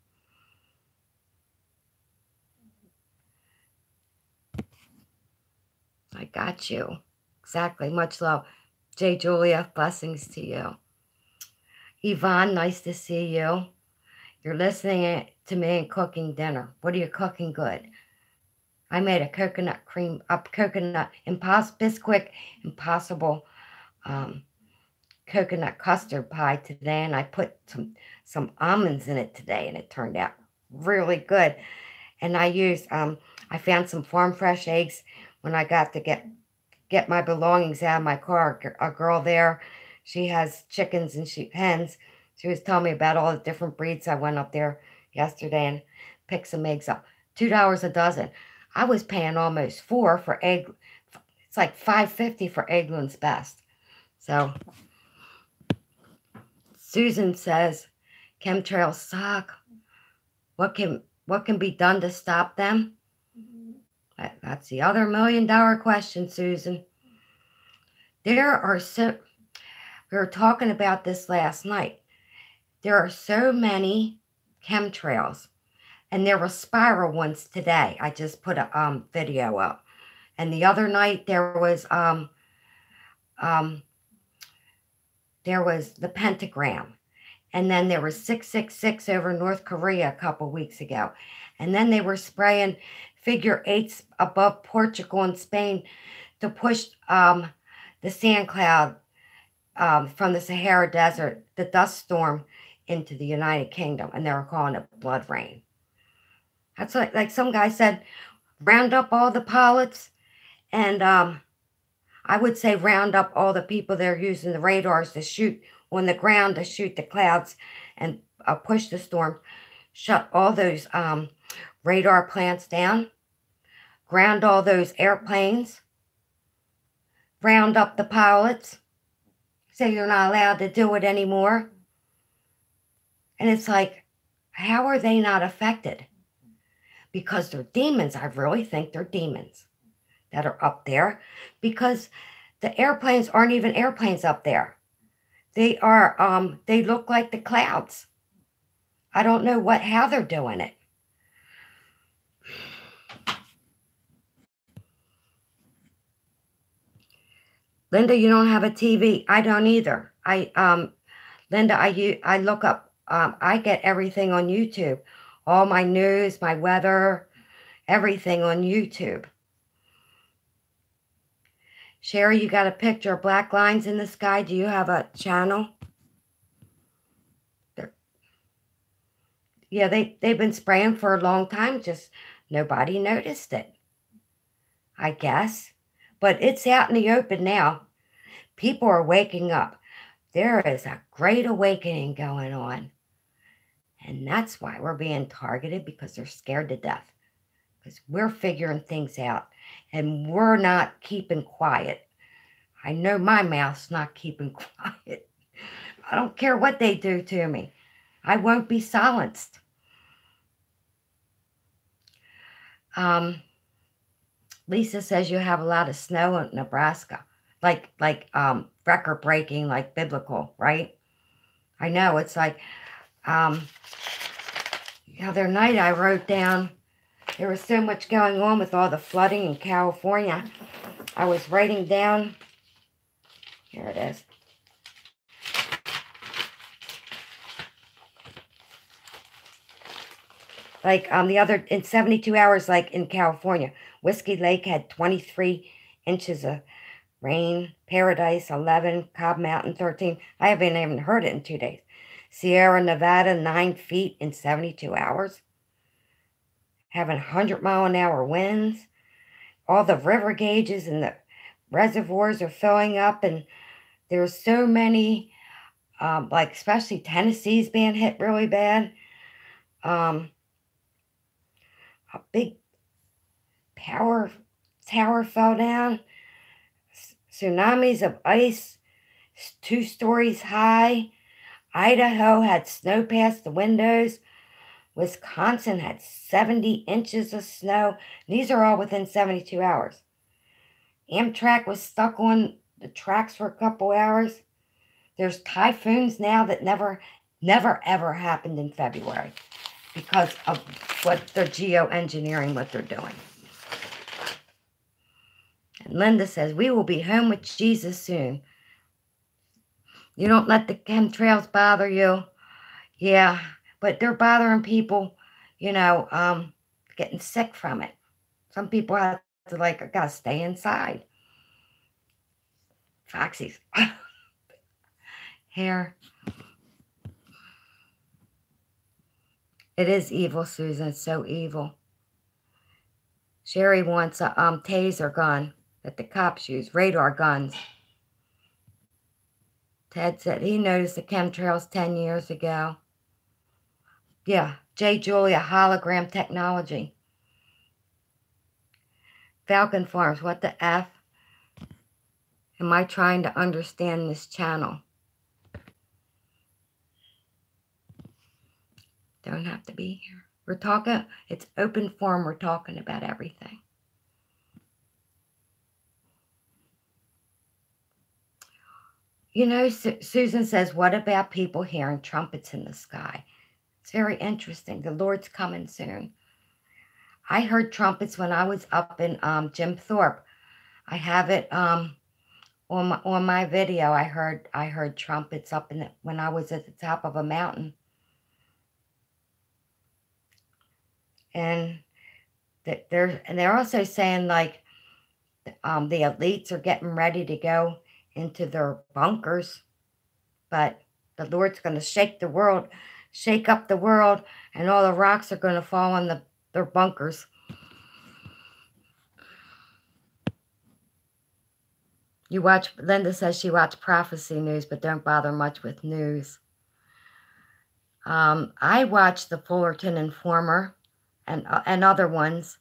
I got you. Exactly. Much love. J. Julia, blessings to you. Yvonne, nice to see you. You're listening to me and cooking dinner. What are you cooking good? I made a coconut Bisquick Impossible coconut custard pie today, and I put some almonds in it today, and it turned out really good. And I used, I found some farm fresh eggs when I got to get my belongings out of my car. A girl there, she has chickens and hens. She was telling me about all the different breeds. I went up there yesterday and picked some eggs up. $2 a dozen. I was paying almost $4 for egg. It's like $5.50 for Eggland's Best. So Susan says, chemtrails suck. What can be done to stop them? That's the other $1 million question, Susan. We were talking about this last night. There are so many chemtrails, and there were spiral ones today. I just put a video up, and the other night there was the pentagram, and then there was 666 over North Korea a couple weeks ago, and then they were spraying figure eights above Portugal and Spain to push the sand cloud from the Sahara Desert, the dust storm, into the United Kingdom, and they were calling it blood rain. That's like some guy said, round up all the pilots, and I would say round up all the people that are using the radars to shoot on the ground, to shoot the clouds and push the storm. Shut all those radar plants down, ground all those airplanes, round up the pilots, say you're not allowed to do it anymore. And it's like, how are they not affected? Because they're demons. I really think they're demons that are up there, because the airplanes aren't even airplanes up there. They are, they look like the clouds. I don't know how they're doing it. Linda, you don't have a TV. I don't either. Linda, I look up, I get everything on YouTube. All my news, my weather, everything on YouTube. Sherry, you got a picture of black lines in the sky. Do you have a channel? Yeah, they've been spraying for a long time. Just nobody noticed it, I guess. But it's out in the open now. People are waking up. There is a great awakening going on. And that's why we're being targeted, because they're scared to death. Because we're figuring things out. And we're not keeping quiet. I know my mouth's not keeping quiet. I don't care what they do to me. I won't be silenced. Lisa says you have a lot of snow in Nebraska. Like record breaking, like biblical, right? I know, it's like, the other night I wrote down, there was so much going on with all the flooding in California. I was writing down, here it is. Like in 72 hours, like in California, Whiskey Lake had 23 inches of Rain, Paradise 11, Cobb Mountain 13. I haven't even heard it in 2 days. Sierra Nevada 9 feet in 72 hours. Having 100-mile-an-hour winds. All the river gauges and the reservoirs are filling up, and there's so many, like especially Tennessee's being hit really bad. A big power tower fell down. Tsunamis of ice 2 stories high. Idaho had snow past the windows. Wisconsin had 70 inches of snow. These are all within 72 hours. Amtrak was stuck on the tracks for a couple hours. There's typhoons now that never ever happened in February because of what they're geoengineering, what they're doing. And Linda says, we will be home with Jesus soon. You don't let the chemtrails bother you. Yeah, but they're bothering people, getting sick from it. Some people have to, I gotta stay inside. Foxy's hair. It is evil, Susan. It's so evil. Sherry wants a taser gun that the cops use, radar guns. Ted said he noticed the chemtrails 10 years ago. Yeah, J. Julia, hologram technology. Falcon Farms, what the F? Am I trying to understand this channel? Don't have to be here. We're talking, it's open forum. We're talking about everything. Susan says, what about people hearing trumpets in the sky? It's very interesting. The Lord's coming soon. I heard trumpets when I was up in Jim Thorpe. I have it on my video. I heard trumpets up when I was at the top of a mountain. And they're also saying the elites are getting ready to go into their bunkers, but the Lord's going to shake up the world, and all the rocks are going to fall on their bunkers. Linda says she watched prophecy news, but don't bother much with news. I watched the Fullerton Informer and other ones.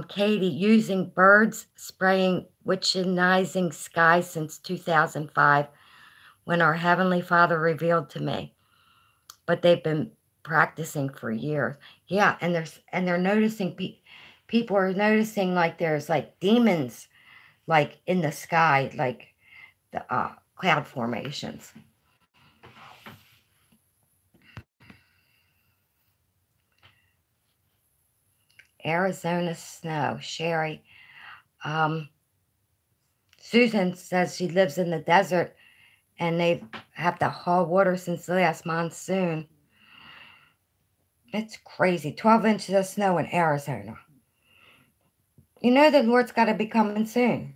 Katie, using birds spraying witchinizing sky since 2005 when our Heavenly Father revealed to me. But they've been practicing for years. Yeah, and they're noticing, people are noticing there's demons in the sky, the cloud formations. Arizona snow. Sherry. Susan says she lives in the desert and they have to haul water since the last monsoon. It's crazy. 12 inches of snow in Arizona. The Lord's got to be coming soon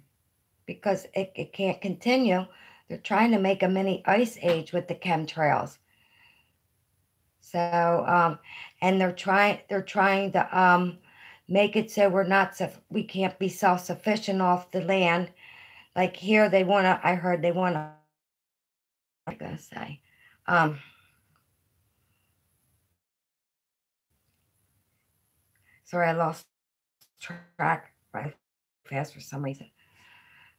because it can't continue. They're trying to make a mini ice age with the chemtrails. So, and they're trying to make it so we can't be self-sufficient off the land. Like here, I'm gonna say, sorry, I lost track right fast for some reason.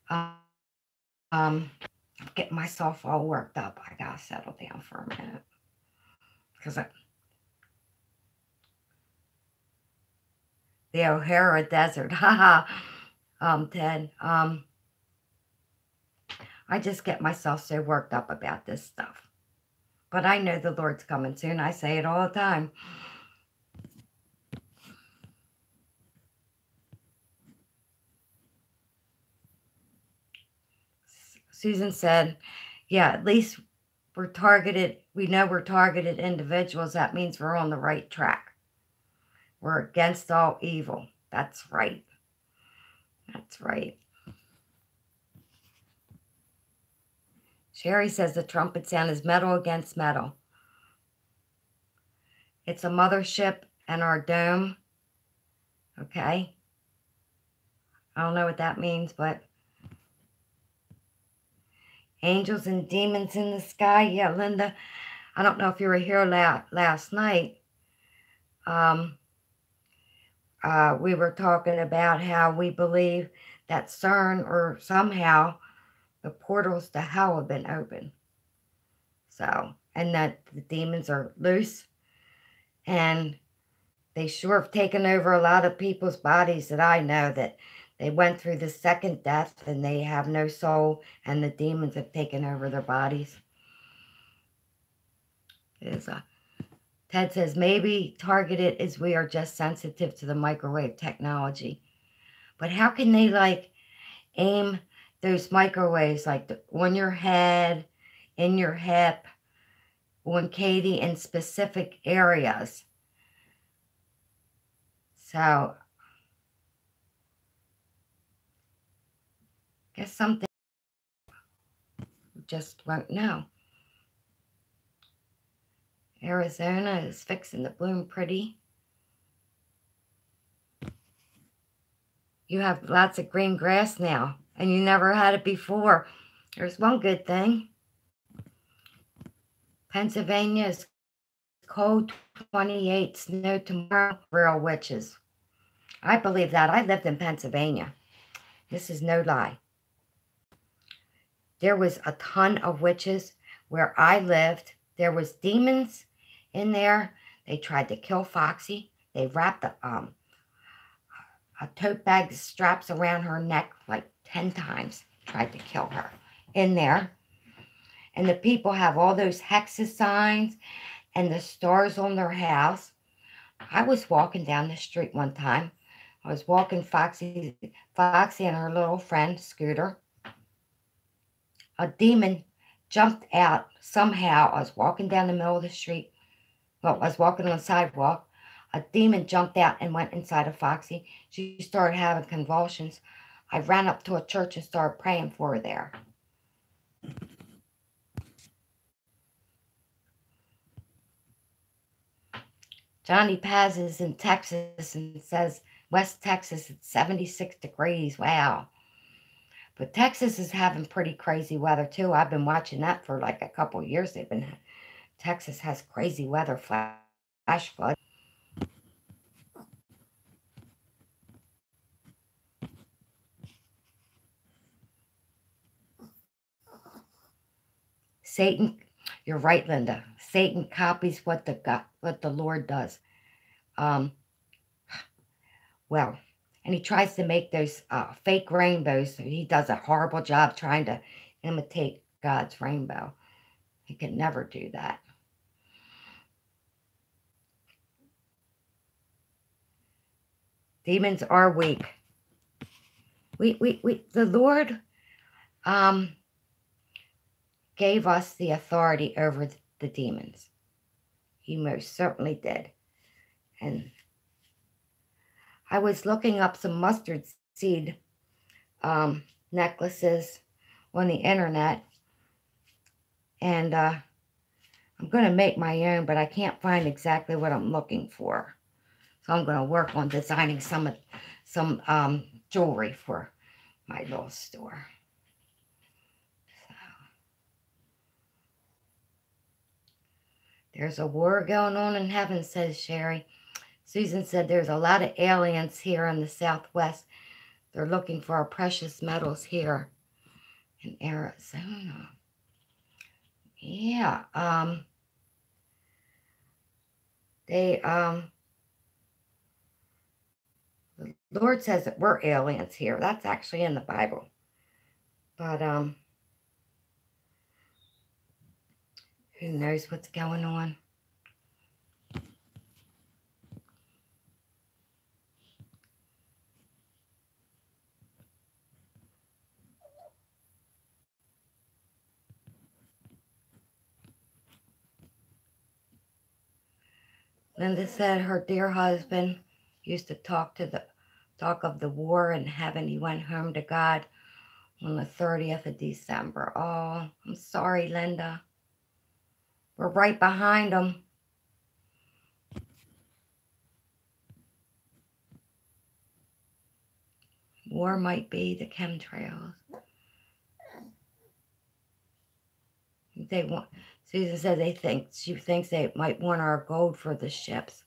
I'm getting myself all worked up. I gotta settle down for a minute because the O'Hara Desert, haha. Ted, I just get myself so worked up about this stuff. But I know the Lord's coming soon. I say it all the time. Susan said, yeah, at least we're targeted. We know we're targeted individuals. That means we're on the right track. We're against all evil. That's right. That's right. Sherry says the trumpet sound is metal against metal. It's a mothership and our dome. Okay. I don't know what that means, but angels and demons in the sky. Yeah, Linda, I don't know if you were here last night. We were talking about how we believe that CERN or somehow the portals to hell have been open. So, and that the demons are loose, and they sure have taken over a lot of people's bodies that I know, that they went through the second death and they have no soul, and the demons have taken over their bodies. Ted says, maybe targeted as we are just sensitive to the microwave technology. But how can they, like, aim those microwaves, like, on your head, in your hip, on Katie, in specific areas? So, I guess something just won't know. Arizona is fixing to bloom pretty. You have lots of green grass now, and you never had it before. There's one good thing. Pennsylvania is cold, 28, snow tomorrow, real witches. I believe that. I lived in Pennsylvania. This is no lie. There was a ton of witches where I lived. There was demons in there. They tried to kill Foxy. They wrapped a tote bag straps around her neck like 10 times. Tried to kill her in there. And the people have all those hexes signs and the stars on their house. I was walking down the street one time. I was walking Foxy and her little friend, Scooter. A demon jumped out somehow. I was walking down the middle of the street. Well, I was walking on the sidewalk. A demon jumped out and went inside of Foxy. She started having convulsions. I ran up to a church and started praying for her there. Johnny Paz is in Texas and says West Texas, it's 76 degrees. Wow. But Texas is having pretty crazy weather too. I've been watching that for like a couple of years. Texas has crazy weather, flash flood. Satan, you're right, Linda. Satan copies what the Lord does. Well, and he tries to make those fake rainbows. He does a horrible job trying to imitate God's rainbow. He can never do that. Demons are weak. The Lord gave us the authority over the demons. He most certainly did. And I was looking up some mustard seed necklaces on the internet, and I'm going to make my own, but I can't find exactly what I'm looking for. So I'm going to work on designing some jewelry for my little store. So, there's a war going on in heaven, says Sherry. Susan said there's a lot of aliens here in the Southwest. They're looking for our precious metals here in Arizona. Yeah, the Lord says that we're aliens here. That's actually in the Bible. But, who knows what's going on? Linda said her dear husband used to talk of the war in heaven. He went home to God on the 30th of December. Oh, I'm sorry, Linda. We're right behind him. War might be the chemtrails. They want. Susan said she thinks they might want our gold for the ships.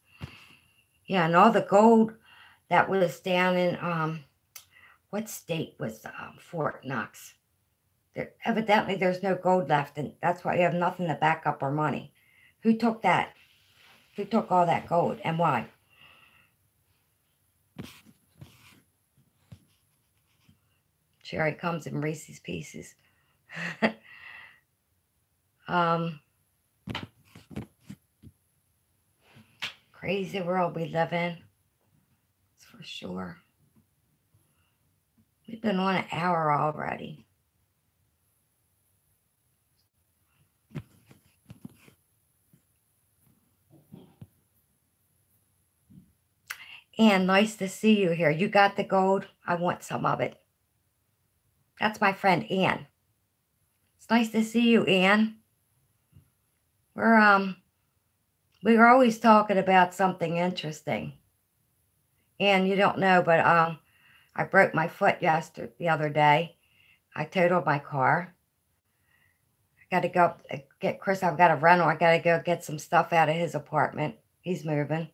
Yeah, and all the gold that was down in what state was Fort Knox? Evidently there's no gold left, and that's why we have nothing to back up our money. Who took that? Who took all that gold, and why? Sherry comes in Reese's Pieces. Crazy world we live in. That's for sure. We've been on an hour already. Ann, nice to see you here. You got the gold? I want some of it. That's my friend Ann. It's nice to see you, Ann. We're always talking about something interesting. And you don't know, but I broke my foot the other day. I totaled my car. I got to go get Chris. I've got a rental. I got to go get some stuff out of his apartment. He's moving.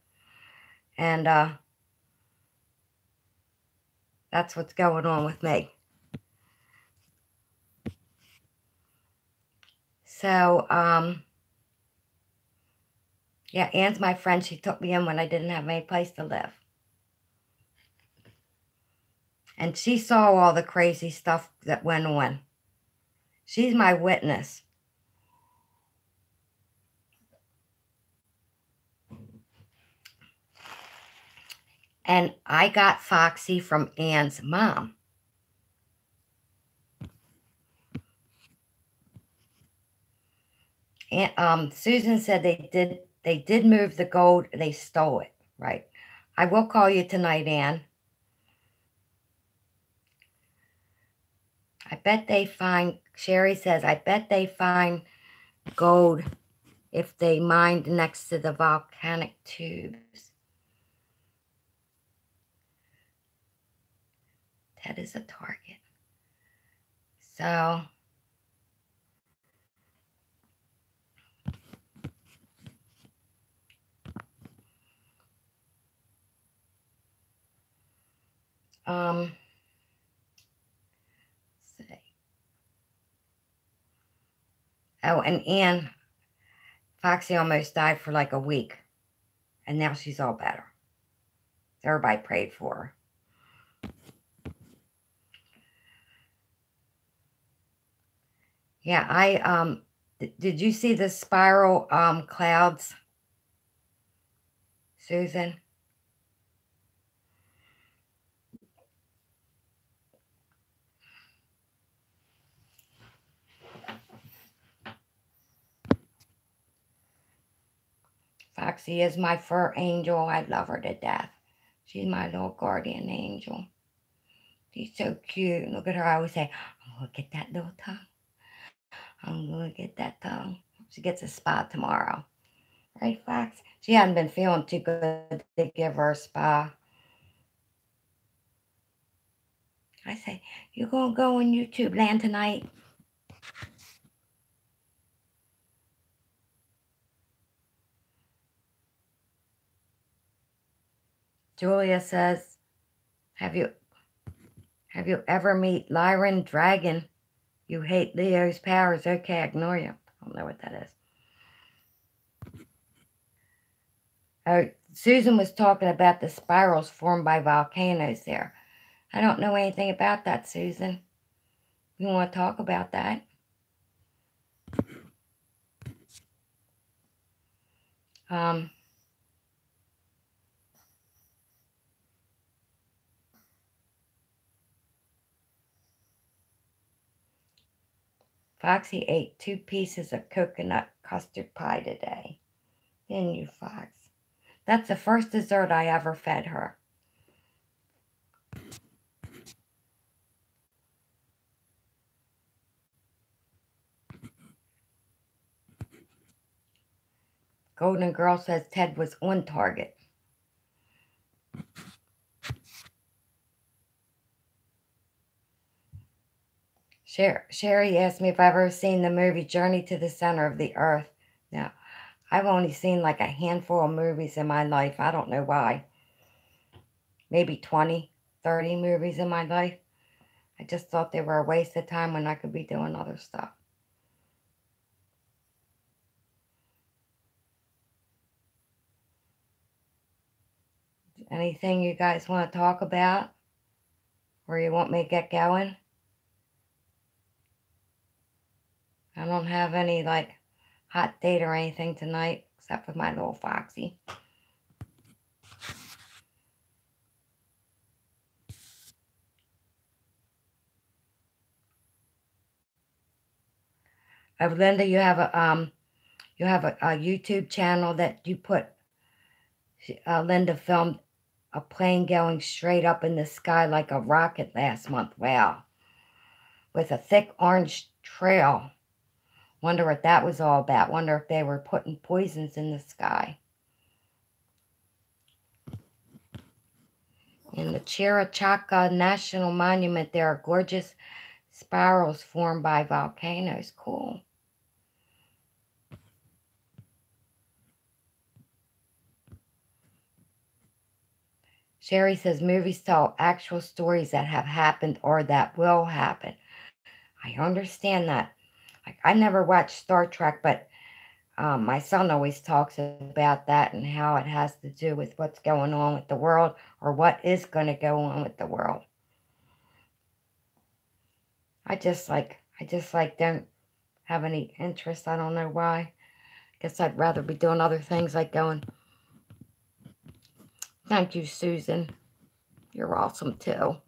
And that's what's going on with me. So, yeah, Ann's my friend. She took me in when I didn't have any place to live. And she saw all the crazy stuff that went on. She's my witness. And I got Foxy from Ann's mom. And Susan said they did move the gold. They stole it, right? I will call you tonight, Ann. I bet they find, Sherry says, I bet they find gold if they mined next to the volcanic tubes. That is a target. So, let's see. Oh, and Ann, Foxy almost died for like a week. And now she's all better. Everybody prayed for her. Yeah, did you see the spiral clouds, Susan? Foxy is my fur angel. I love her to death. She's my little guardian angel. She's so cute. Look at her. I always say, I'm going to get that little tongue. I'm going to get that tongue. She gets a spa tomorrow. Right, Fox? She hadn't been feeling too good to give her a spa. I say, you going to go on YouTube land tonight? Julia says, have you ever meet Lyran Dragon? You hate Leo's powers. Okay, ignore you. I don't know what that is. Oh, Susan was talking about the spirals formed by volcanoes there. I don't know anything about that, Susan. You want to talk about that? Foxy ate 2 pieces of coconut custard pie today. Didn't you, Fox? That's the first dessert I ever fed her. Golden Girl says Ted was on target. Sherry asked me if I've ever seen the movie Journey to the Center of the Earth. Now, I've only seen like a handful of movies in my life. I don't know why. Maybe 20, 30 movies in my life. I just thought they were a waste of time when I could be doing other stuff. Anything you guys want to talk about? Or you want me to get going? I don't have any like hot date or anything tonight except for my little Foxy. Linda, you have a YouTube channel that you put. Linda filmed a plane going straight up in the sky like a rocket last month. Wow. With a thick orange trail. Wonder what that was all about. Wonder if they were putting poisons in the sky. In the Chirichaca National Monument, there are gorgeous spirals formed by volcanoes. Cool. Sherry says movies tell actual stories that have happened or that will happen. I understand that. Like, I never watched Star Trek, but my son always talks about that and how it has to do with what's going on with the world or what is going to go on with the world. I just don't have any interest. I don't know why. Guess I'd rather be doing other things like going. Thank you, Susan. You're awesome too.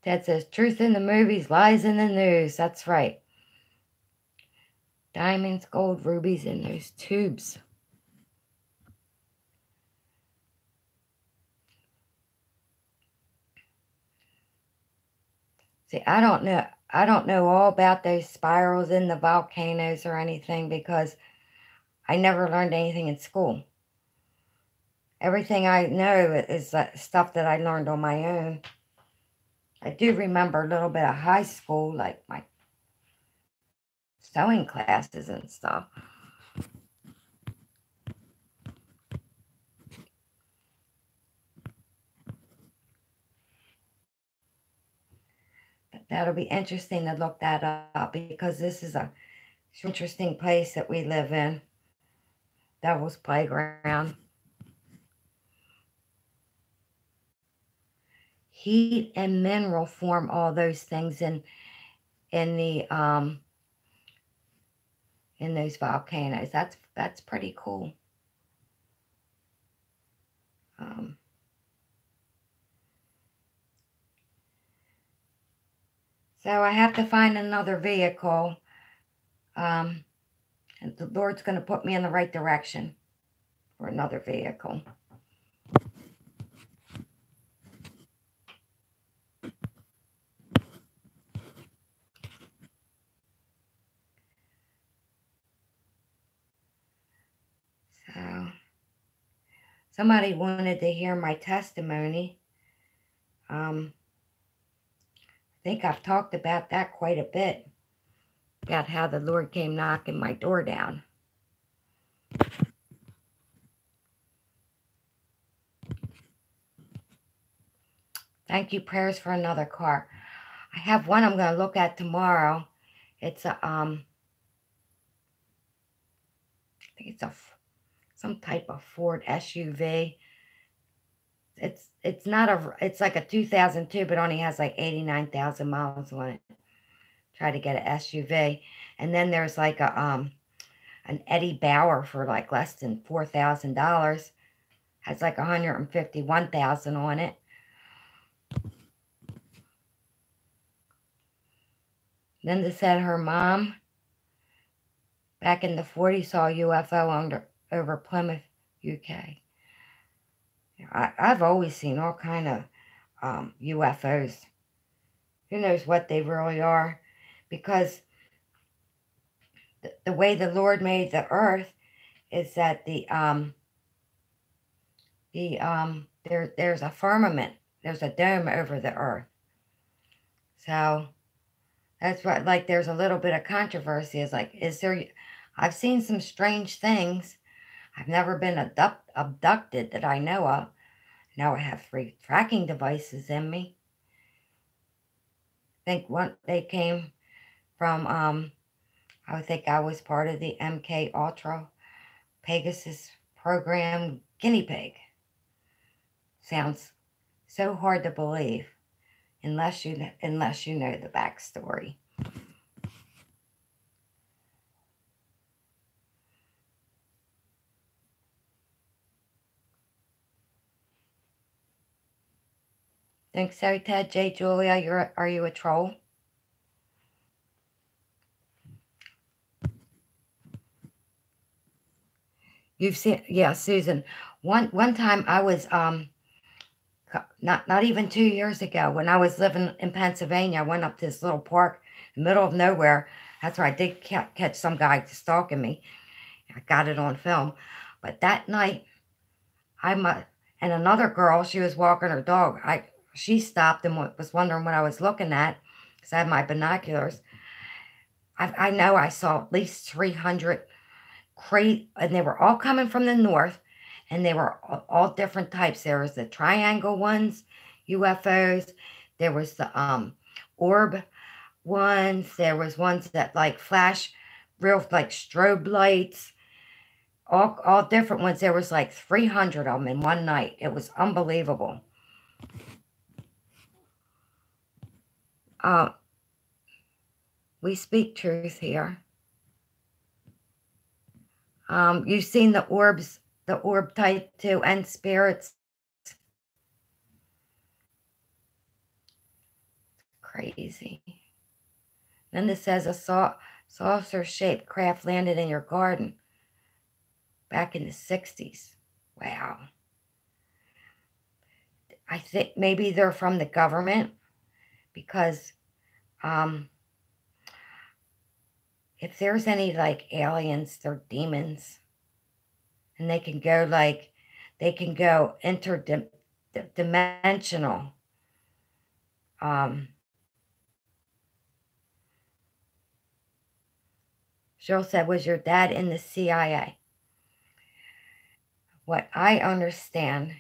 Ted says, truth in the movies, lies in the news. That's right. Diamonds, gold, rubies in those tubes. See, I don't know all about those spirals in the volcanoes or anything because I never learned anything in school. Everything I know is stuff that I learned on my own. I do remember a little bit of high school, like my sewing classes and stuff. But that'll be interesting to look that up because this is a interesting place that we live in. Devil's Playground. Heat and mineral form all those things in the in those volcanoes. That's pretty cool. So I have to find another vehicle. And the Lord's going to put me in the right direction for another vehicle. So somebody wanted to hear my testimony. I think I've talked about that quite a bit, about how the Lord came knocking my door down. Thank you, prayers for another car. I have one I'm going to look at tomorrow. It's a I think it's some type of Ford SUV. It's not it's like a 2002, but only has like 89,000 miles on it. Try to get an SUV, and then there's like a an Eddie Bauer for like less than $4,000. Has like 151,000 on it. Linda said her mom back in the 40s saw a UFO over Plymouth, UK. I've always seen all kind of UFOs. Who knows what they really are? Because the way the Lord made the earth is that there's a firmament, there's a dome over the earth. So that's what, like, there's a little bit of controversy. Is like, is there? I've seen some strange things. I've never been abducted that I know of. Now I have 3 tracking devices in me. I think they came from I think I was part of the MK Ultra Pegasus program guinea pig. Sounds so hard to believe unless you know the backstory. Think so, Ted? J. Julia, are you a troll? You've seen, yeah, Susan. One time I was not even 2 years ago when I was living in Pennsylvania. I went up to this little park in the middle of nowhere. That's where I did catch some guy stalking me. I got it on film. But that night, and another girl, she was walking her dog. She stopped and was wondering what I was looking at because I had my binoculars. I know I saw at least 300 crate, and they were all coming from the north, and they were all different types. There was the triangle ones, UFOs. There was the orb ones. There was ones that like flash, real like strobe lights. All different ones. There was like 300 of them in one night. It was unbelievable. We speak truth here. You've seen the orbs, the orb type 2 and spirits. Crazy. Then it says a saucer-shaped craft landed in your garden back in the 60s. Wow. I think maybe they're from the government because if there's any like aliens, they're demons. And they can go interdimensional. Cheryl said, was your dad in the CIA? What I understand,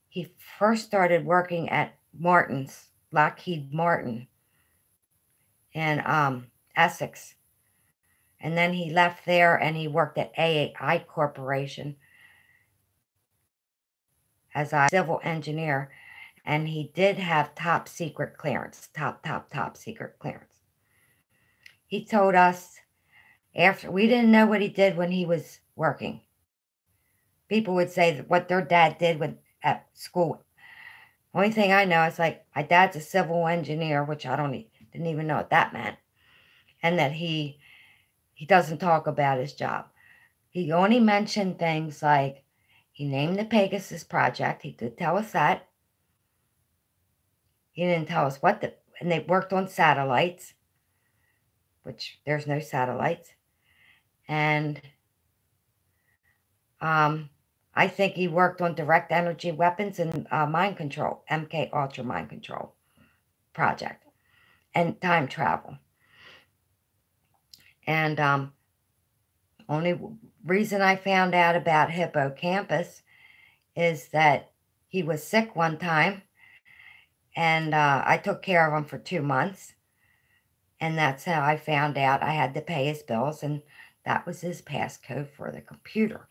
he first started working at Martin's, Lockheed Martin, in Essex. And then he left there and he worked at AAI Corporation as a civil engineer. And he did have top secret clearance, top secret clearance. He told us after, we didn't know what he did when he was working. People would say that what their dad did at school. Only thing I know is like my dad's a civil engineer, which I didn't even know what that meant. And that he doesn't talk about his job. He only mentioned things like he named the Pegasus project. He did tell us that. He didn't tell us and they worked on satellites, which there's no satellites. And I think he worked on direct energy weapons and mind control, MK Ultra mind control project, and time travel. And only reason I found out about hippocampus is that he was sick one time, and I took care of him for 2 months, and that's how I found out I had to pay his bills, and that was his passcode for the computer.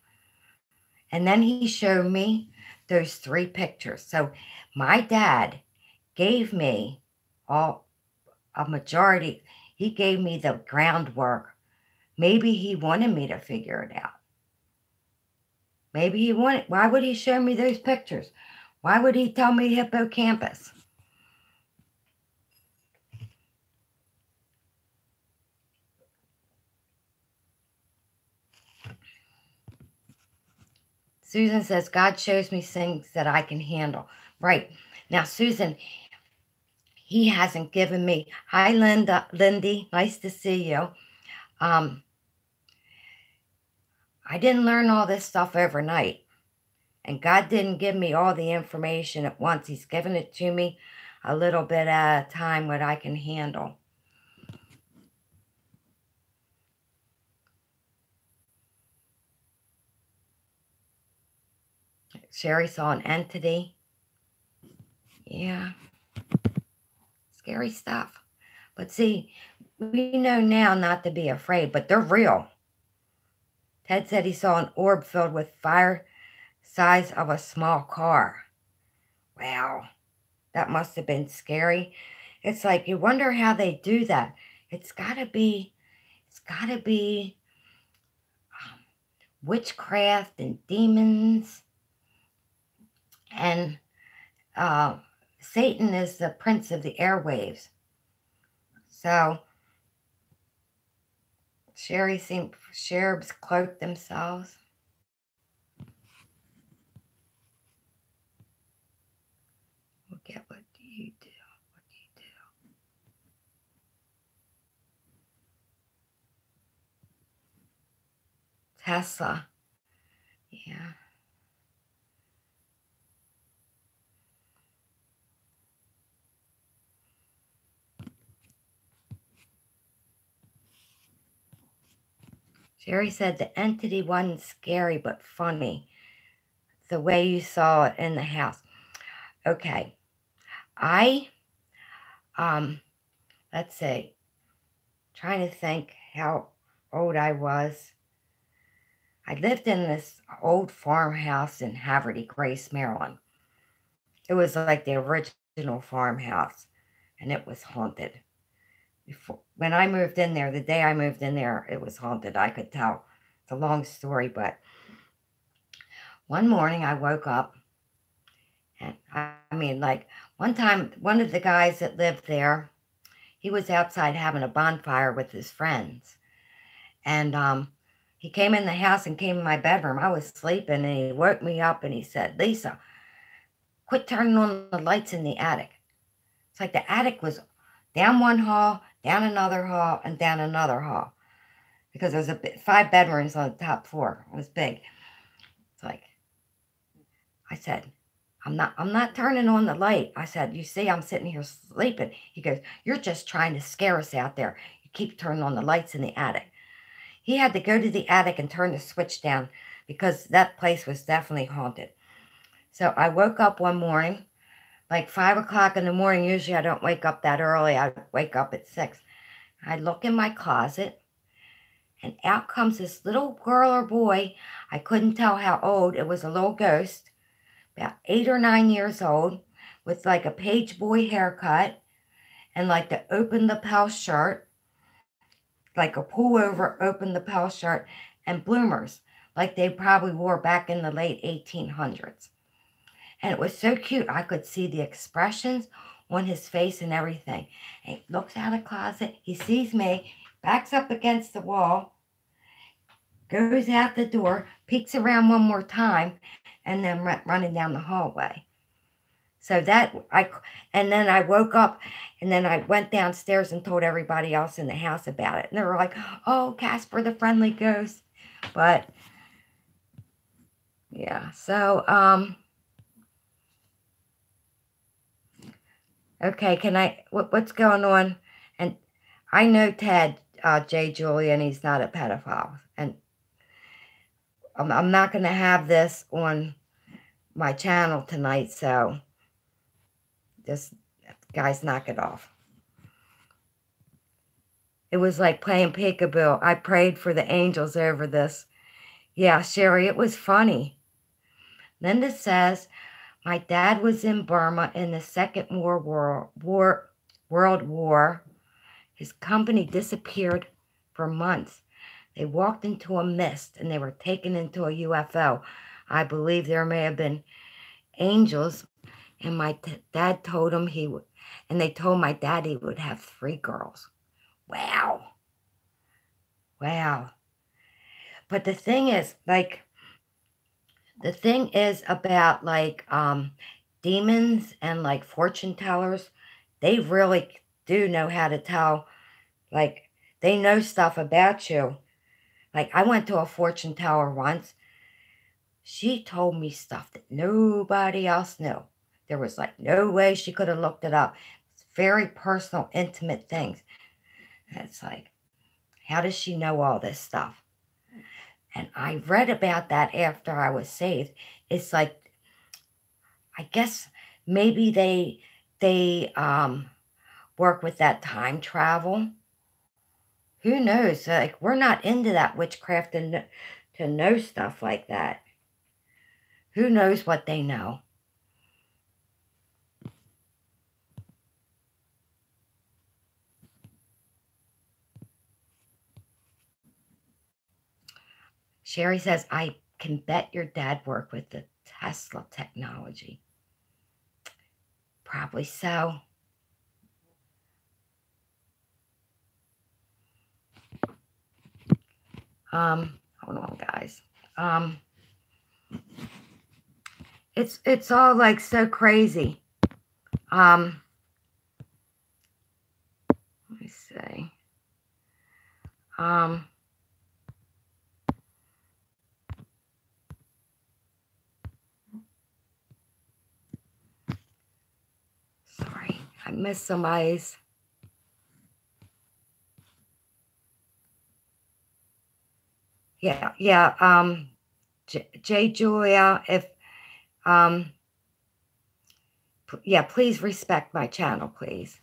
And then he showed me those 3 pictures. So my dad gave me a majority. He gave me the groundwork. Maybe he wanted me to figure it out. Maybe he wanted, why would he show me those pictures? Why would he tell me hippocampus? Susan says, God shows me things that I can handle. Right. Now, Susan, he hasn't given me. Hi, Lindy. Nice to see you. I didn't learn all this stuff overnight. And God didn't give me all the information at once. He's given it to me a little bit at a time, what I can handle. Sherry saw an entity. Yeah. Scary stuff. But see, we know now not to be afraid, but they're real. Ted said he saw an orb filled with fire size of a small car. Wow, that must have been scary. It's like you wonder how they do that. It's gotta be witchcraft and demons. And Satan is the prince of the airwaves. So cherubs cloak themselves. Look at what do you do? What do you do? Tesla. Yeah. Sherry said the entity wasn't scary but funny. The way you saw it in the house. Okay. Let's see. Trying to think how old I was. I lived in this old farmhouse in Haverty Grace, Maryland. It was like the original farmhouse, and it was haunted. When I moved in there, the day I moved in there, it was haunted. I could tell. It's a long story, but one morning I woke up, and like one time, one of the guys that lived there, he was outside having a bonfire with his friends. And he came in the house and came in my bedroom. I was sleeping, and he woke me up, and he said, Lisa, quit turning on the lights in the attic. It's like the attic was down one hall, down another hall, and down another hall. Because there was 5 bedrooms on the top floor. It was big. It's like, I said, I'm not turning on the light. I said, you see, I'm sitting here sleeping. He goes, you're just trying to scare us out there. You keep turning on the lights in the attic. He had to go to the attic and turn the switch down because that place was definitely haunted. So I woke up one morning, like 5 o'clock in the morning. Usually I don't wake up that early. I wake up at 6. I look in my closet, and out comes this little girl or boy. I couldn't tell how old. It was a little ghost, about 8 or 9 years old, with like a page boy haircut and like the open lapel shirt, like a pullover open lapel shirt, and bloomers, like they probably wore back in the late 1800s. And it was so cute. I could see the expressions on his face and everything. And he looks out of the closet. He sees me, backs up against the wall, goes out the door, peeks around one more time, and then running down the hallway. So and then I woke up, and then I went downstairs and told everybody else in the house about it. And they were like, oh, Casper the Friendly Ghost. But, yeah, so, okay, what's going on? And I know Ted, J. Julian, he's not a pedophile. And I'm not going to have this on my channel tonight, so just, guys, knock it off. It was like playing peekaboo. I prayed for the angels over this. Yeah, Sherry, it was funny. Linda says, my dad was in Burma in the Second World War. His company disappeared for months. They walked into a mist, and they were taken into a UFO. I believe there may have been angels, and my dad told him and they told my dad he would have 3 girls. Wow. Wow. But the thing is, like, The thing is about like demons and like fortune tellers, they really do know how to tell, like they know stuff about you. Like I went to a fortune teller once. She told me stuff that nobody else knew. There was like no way she could have looked it up. It's very personal, intimate things. And it's like, how does she know all this stuff? And I read about that after I was saved. It's like, I guess maybe they work with that time travel. Who knows? Like we're not into that witchcraft and to know stuff like that. Who knows what they know? Sherry says, I can bet your dad worked with the Tesla technology. Probably so. Hold on, guys. It's all like so crazy. Let me see. Sorry, I missed somebody's. Yeah. J Julia, if yeah, please respect my channel, please.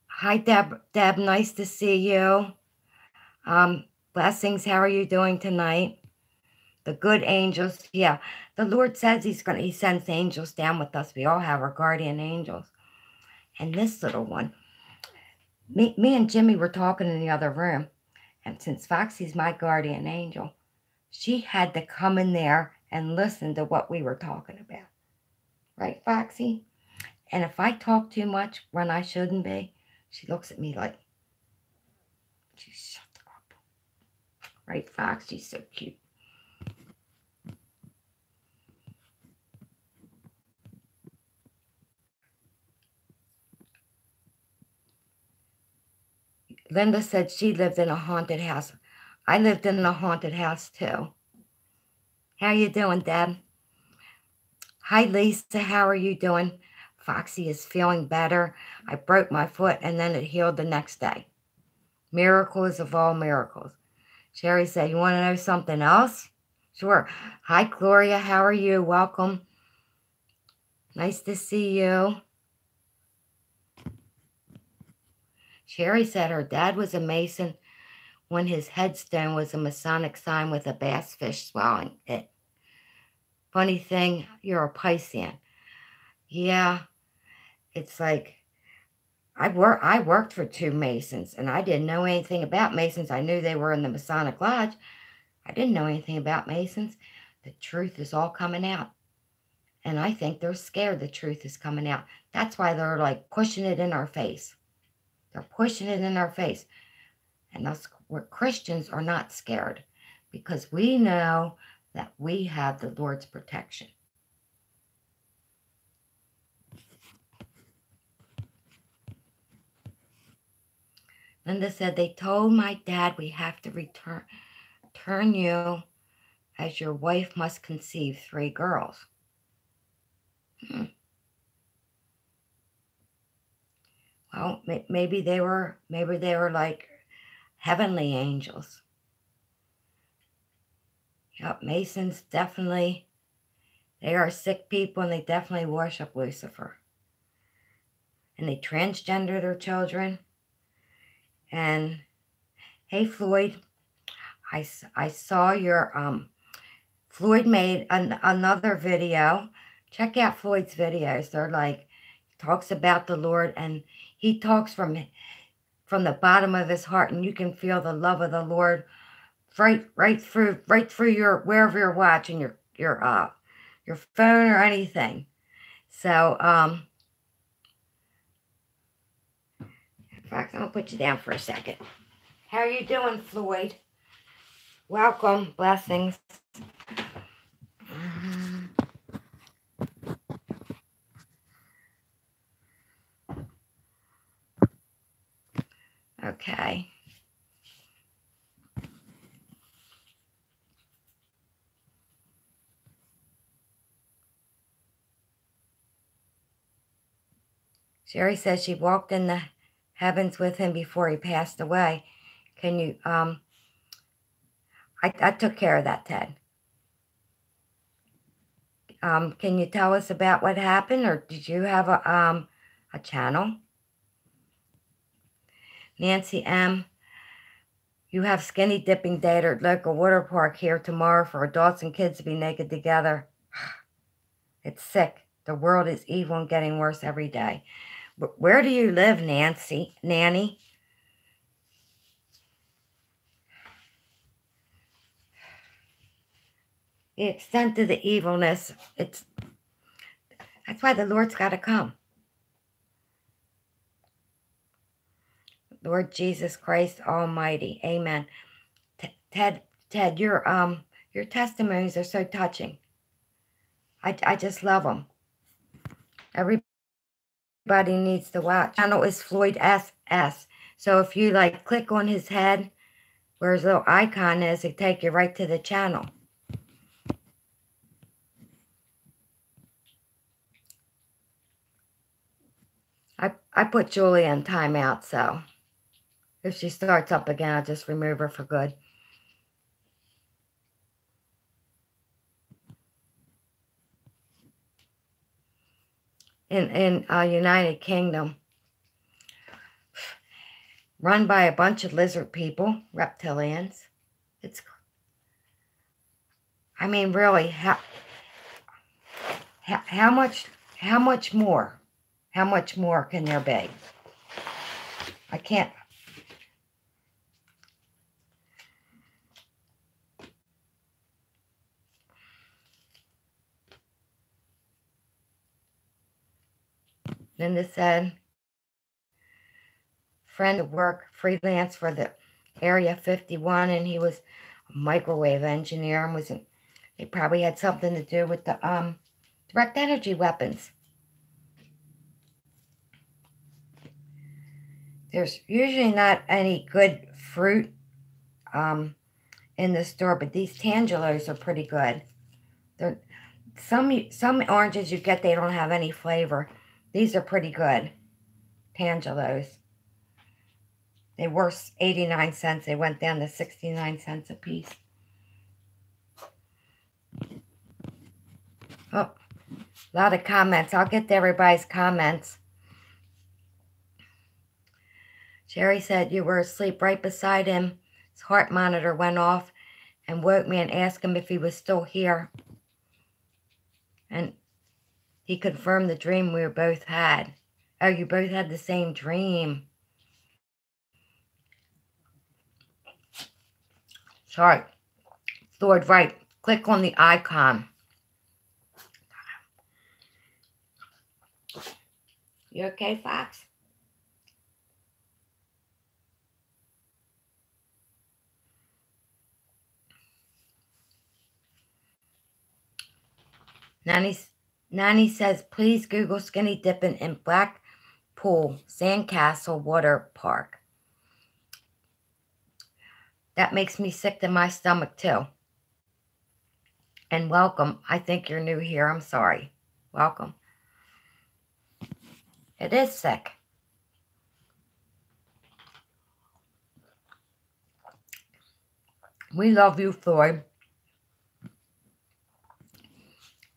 Hi, Deb. Deb, nice to see you. Blessings. How are you doing tonight? The good angels. Yeah, the Lord says He sends angels down with us. We all have our guardian angels. And this little one, me and Jimmy were talking in the other room, and since Foxy's my guardian angel, she had to come in there and listen to what we were talking about. Right, Foxy? And if I talk too much when I shouldn't be, she looks at me like, shut up. Right, Foxy's so cute. Linda said she lived in a haunted house. I lived in a haunted house too. How you doing, Deb? Hi, Lisa. How are you doing? Foxy is feeling better. I broke my foot and then it healed the next day. Miracles of all miracles. Sherry said, you want to know something else? Sure. Hi, Gloria. How are you? Welcome. Nice to see you. Sherry said her dad was a Mason when his headstone was a Masonic sign with a bass fish swallowing it. Funny thing, you're a Piscean. Yeah, it's like I worked for two Masons, and I didn't know anything about Masons. I knew they were in the Masonic Lodge. I didn't know anything about Masons. The truth is all coming out. And I think they're scared the truth is coming out. That's why they're like pushing it in our face. They're pushing it in our face. And us Christians are not scared because we know that we have the Lord's protection. Linda said, they told my dad we have to return you as your wife must conceive 3 girls. Well, maybe they were like heavenly angels. Yep, Masons definitely, they are sick people and they definitely worship Lucifer. And they transgender their children. And hey, Floyd, I saw your, Floyd made another video. Check out Floyd's videos. They're like, talks about the Lord, and he talks from the bottom of his heart, and you can feel the love of the Lord right through your, wherever you're watching your phone or anything. So in fact, I'm gonna put you down for a second. How you doing, Floyd? Welcome. Blessings. Okay. Sherry says she walked in the heavens with him before he passed away. Can you, I took care of that, Ted. Can you tell us about what happened, or did you have a channel? Nancy M., you have skinny dipping day at local water park here tomorrow for adults and kids to be naked together. It's sick. The world is evil and getting worse every day. Where do you live, Nanny? The extent of the evilness, that's why the Lord's got to come. Lord Jesus Christ Almighty. Amen. Ted, your testimonies are so touching. I just love them. Everybody needs to watch. Channel is Floyd SS. So if you click on his head where his little icon is, it take you right to the channel. I put Julie in timeout, so if she starts up again, I'll just remove her for good. In United Kingdom, run by a bunch of lizard people, reptilians. I mean, really, how much more? How much more can there be? I can't. Linda said, friend of work, freelance for the Area 51, and he was a microwave engineer, and he probably had something to do with the direct energy weapons. There's usually not any good fruit in the store, but these tangelos are pretty good. Some oranges you get, they don't have any flavor. These are pretty good. Tangelos. They were 89 cents. They went down to 69 cents a piece. Oh, a lot of comments. I'll get to everybody's comments. Sherry said you were asleep right beside him. His heart monitor went off and woke me and asked him if he was still here. And he confirmed the dream we both had. Oh, you both had the same dream. Sorry. Lord, right. Click on the icon. You okay, Fox? Nanny says, please Google skinny dipping in Blackpool Sandcastle Water Park. That makes me sick to my stomach, too. And welcome. I think you're new here. I'm sorry. Welcome. It is sick. We love you, Floyd.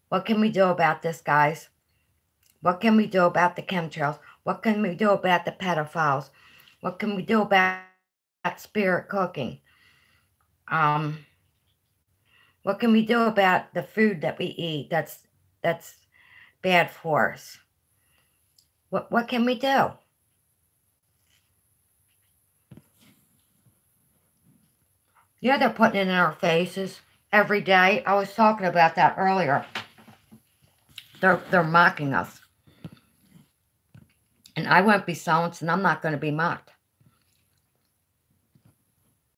What can we do about this, guys? What can we do about the chemtrails? What can we do about the pedophiles? What can we do about spirit cooking? What can we do about the food that we eat that's bad for us? What can we do? Yeah, they're putting it in our faces every day. I was talking about that earlier. They're mocking us. And I won't be silenced, and I'm not going to be mocked.